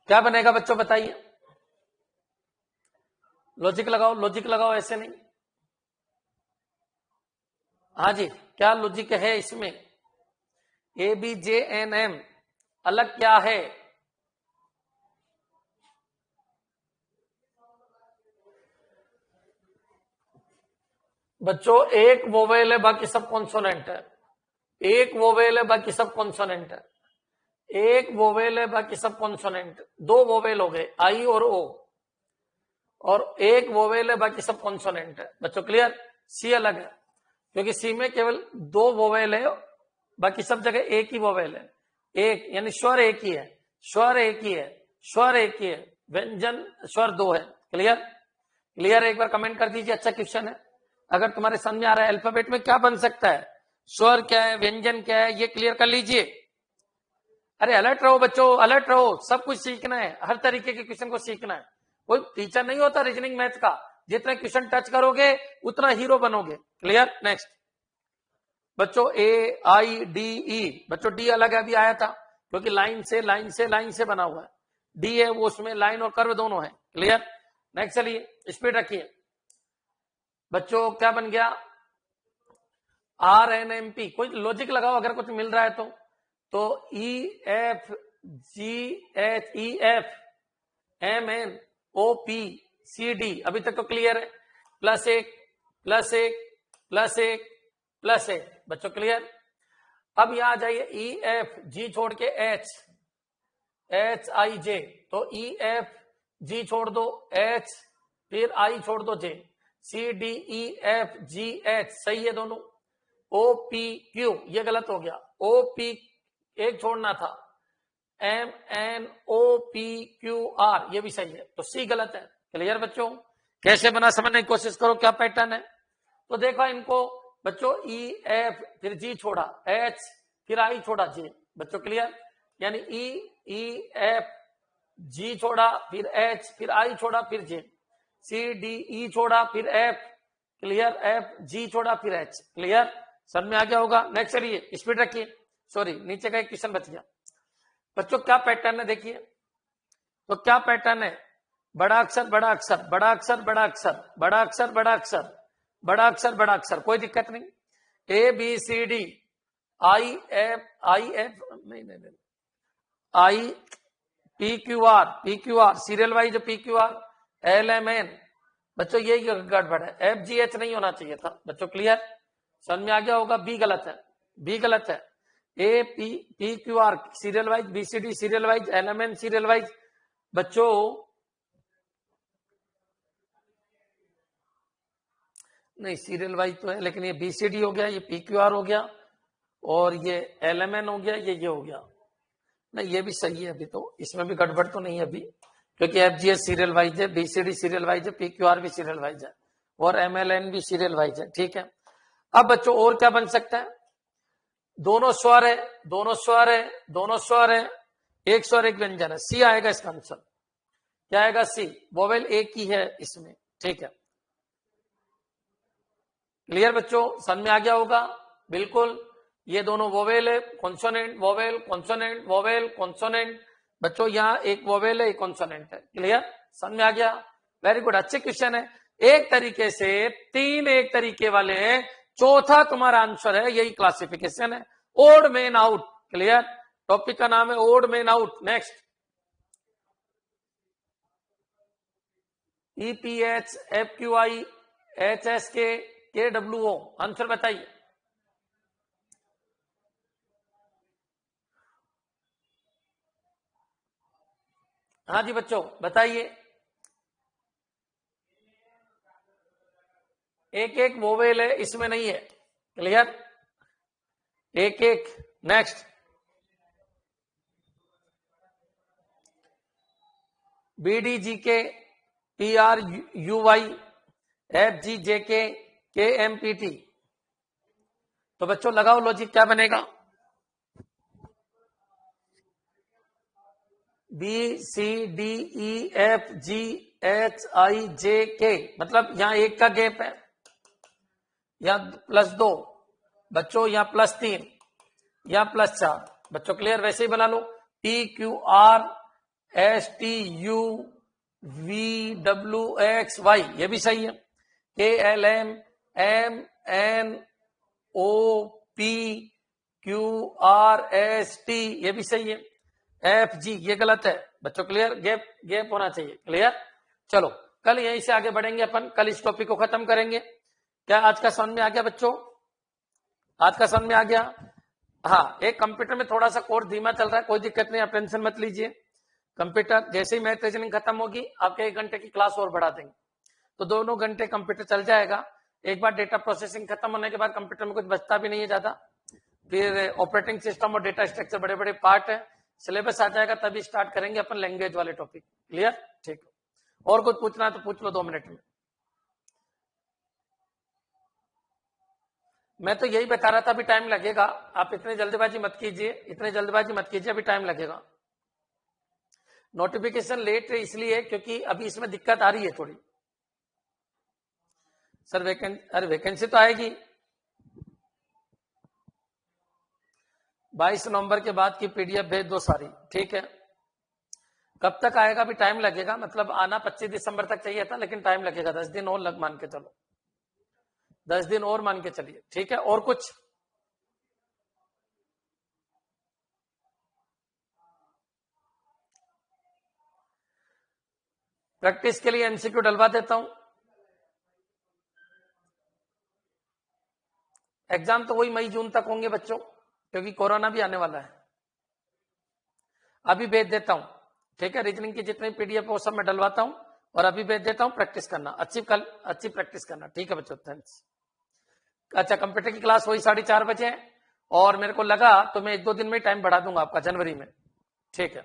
क्या बनेगा बच्चों बताइए? लॉजिक लगाओ, लॉजिक लगाओ, ऐसे नहीं। हाँ जी, क्या लॉजिक है इसमें? ABJNM अलग क्या है? बच्चों एक वोवेल है, बाकी सब कॉन्सोनेंट है। एक वोवेल है, बाकी सब कॉन्सोनेंट है। एक वोवेल है, बाकी सब कॉन्सोनेंट। दो वोवेल हो गए, आई और ओ, और एक वोवेल है, बाकी सब कॉन्सोनेंट है। बच्चों क्लियर? सी अलग है क्योंकि सी में केवल दो वोवेल है, बाकी सब जगह एक ही वोवेल है। एक यानी स्वर एक ही है, स्वर एक ही है, स्वर एक ही है, व्यंजन स्वर दो है। क्लियर? क्लियर? एक बार कमेंट कर दीजिए। अच्छा क्वेश्चन है। अगर तुम्हारे समझ में आ रहा है अल्फाबेट में क्या बन सकता है, स्वर क्या है, व्यंजन क्या है, ये क्लियर कर लीजिए। अरे अलर्ट रहो बच्चों, अलर्ट रहो। सब कुछ सीखना है, हर तरीके के क्वेश्चन को सीखना है। कोई टीचर नहीं होता रीजनिंग मैथ का, जितना क्वेश्चन टच करोगे उतना हीरो बनोगे। क्लियर? नेक्स्ट बच्चों AIDE। बच्चों डी अलग अभी आया था क्योंकि लाइन से लाइन से लाइन से बना हुआ है। डी है वो, उसमें लाइन और कर्व दोनों है। क्लियर? नेक्स्ट चलिए स्पीड रखिए बच्चों। क्या बन गया? RNMP। कोई लॉजिक लगाओ अगर कुछ मिल रहा है तो EFGHEFMNOPCD अभी तक तो क्लियर है। +1 +1 +1 +1। बच्चों क्लियर? अब यहां आ जाइए EFG छोड़ के HIJ। तो EFG छोड़ दो H, फिर I छोड़ दो J। CDEFGH सही है दोनों। OPQ ये गलत हो गया, OP एक छोड़ना था। MNOPQR ये भी सही है, तो C गलत है। क्लियर बच्चों? कैसे बना समझने की कोशिश करो क्या पैटर्न है। तो देखो इनको बच्चों EF फिर G छोड़ा, H फिर I छोड़ा J। बच्चों क्लियर? यानी EF G छोड़ा फिर H फिर I छोड़ा फिर J, CDE छोड़ा फिर F, क्लियर? FG छोड़ा फिर H। क्लियर? समझ में आ गया होगा। नेक्स्ट चलिए स्पीड रखिए। सॉरी नीचे का एक क्वेश्चन बच गया बच्चों। क्या पैटर्न है देखिए, तो क्या पैटर्न है? बड़ा अक्षर बड़ा अक्षर, बड़ा अक्षर बड़ा अक्षर, बड़ा अक्षर बड़ा अक्षर, बड़ा अक्षर बड़ा अक्षर, कोई दिक्कत नहीं। ABCD IF नहीं PQR serial wise PQR LMN। बच्चों ये गड़बड़ है, FGH नहीं होना चाहिए था। बच्चों क्लियर? समझ में आ गया होगा। बी गलत है, बी गलत है। PQR serial wise, BCD serial wise, LMN serial wise. बच्चों नहीं सीरियल वाइज तो है, लेकिन ये BCD हो गया, ये PQR हो गया, और ये LMN हो गया, ये हो गया। नहीं ये भी सही है अभी, तो इसमें भी गड़बड़ तो नहीं है अभी, क्योंकि FGH सीरियल वाइज है, BCD सीरियल वाइज है, PQR भी सीरियल वाइज है, और MLN भी सीरियल वाइज है। ठीक है। अब बच्चों और क्या बन सकता है? दोनों स्वर है, दोनों स्वर है, दोनों स्वर है, एक स्वर एक व्यंजन है। सी आएगा इसका आंसर। क्या आएगा? सी। वोवेल एक ही है इसमें। ठीक है। क्लियर बच्चों? समझ में आ गया होगा। बिल्कुल, ये दोनों वोवेल है, consonant vowel, consonant vowel, consonant. बच्चों यहाँ एक वोवेल है, एक कॉन्सोनेंट है। क्लियर, समझ में आ गया? वेरी गुड, अच्छे क्वेश्चन है। एक तरीके से 3 एक तरीके वाले हैं, चौथा तुम्हारा आंसर है। यही क्लासिफिकेशन है, odd man out. Clear, topic का नाम है odd man out. Next, EPH FQI HSK KWO, answer बताइए। हाँ जी बच्चों बताइए। एक एक वोवेल है, इसमें नहीं है। क्लियर, एक एक। Next, BDGK PRUY FGJK KMPT। तो बच्चों लगाओ लॉजिक, क्या बनेगा? BCDEFGHIJK, मतलब यहां एक का गैप है, यहां +2 बच्चों, यहां +3, यहां +4 बच्चों। क्लियर, वैसे ही बना लो। PQRSTUVWXY, ये भी सही है। KLMMOPQRST, ये भी सही है। FG, ये गलत है बच्चों। क्लियर, गैप गैप होना चाहिए। क्लियर, चलो कल यहीं से आगे बढ़ेंगे अपन, कल इस टॉपिक को खत्म करेंगे। क्या आज का समझ में आ गया बच्चों? आज का समझ में आ गया? हाँ, एक कंप्यूटर में थोड़ा सा कोर्स धीमा चल रहा है, कोई दिक्कत नहीं, आप टेंशन मत लीजिए। कंप्यूटर जैसे ही मैथ रीजनिंग खत्म होगी, आपके 1 घंटे की क्लास और बढ़ा देंगे, तो 2 घंटे कंप्यूटर चल जाएगा। एक बार डेटा प्रोसेसिंग खत्म होने के बाद कंप्यूटर में कुछ बचता भी नहीं है ज्यादा। फिर ऑपरेटिंग सिस्टम और डेटा स्ट्रक्चर बड़े बड़े पार्ट है, सिलेबस आ जाएगा तभी स्टार्ट करेंगे अपन लैंग्वेज वाले टॉपिक। क्लियर, ठीक है। और कुछ पूछना है तो पूछ लो 2 मिनट में। मैं तो यही बता रहा था, अभी टाइम लगेगा, आप इतने जल्दबाजी मत कीजिए, इतने जल्दबाजी मत कीजिए, अभी टाइम लगेगा। नोटिफिकेशन लेट इसलिए क्योंकि अभी इसमें दिक्कत आ रही है थोड़ी। सर अरे वैकेंसी तो आएगी 22 नवंबर के बाद की PDF भेज दो सारी, ठीक है। कब तक आएगा अभी टाइम लगेगा, मतलब आना 25 दिसंबर तक चाहिए था, लेकिन टाइम लगेगा, 10 दिन और लग मान के चलो, 10 दिन और मान के चलिए, ठीक है। और कुछ? प्रैक्टिस के लिए MCQ डलवा देता हूं। एग्जाम तो वही मई जून तक होंगे बच्चों, क्योंकि कोरोना भी आने वाला है। अभी भेज देता हूं, ठीक है। रीजनिंग की जितनी PDF वो सब मैं डलवाता हूं और अभी भेज देता हूं। प्रैक्टिस करना, अच्छी प्रैक्टिस करना, ठीक है बच्चों, थैंक्स। अच्छा, कंप्यूटर की क्लास वही 4:30 बजे है, और मेरे को लगा तो मैं 1-2 दिन में टाइम बढ़ा दूंगा आपका, जनवरी में, ठीक है।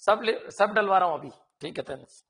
सब डलवा रहा हूं अभी, ठीक है, थैंक्स।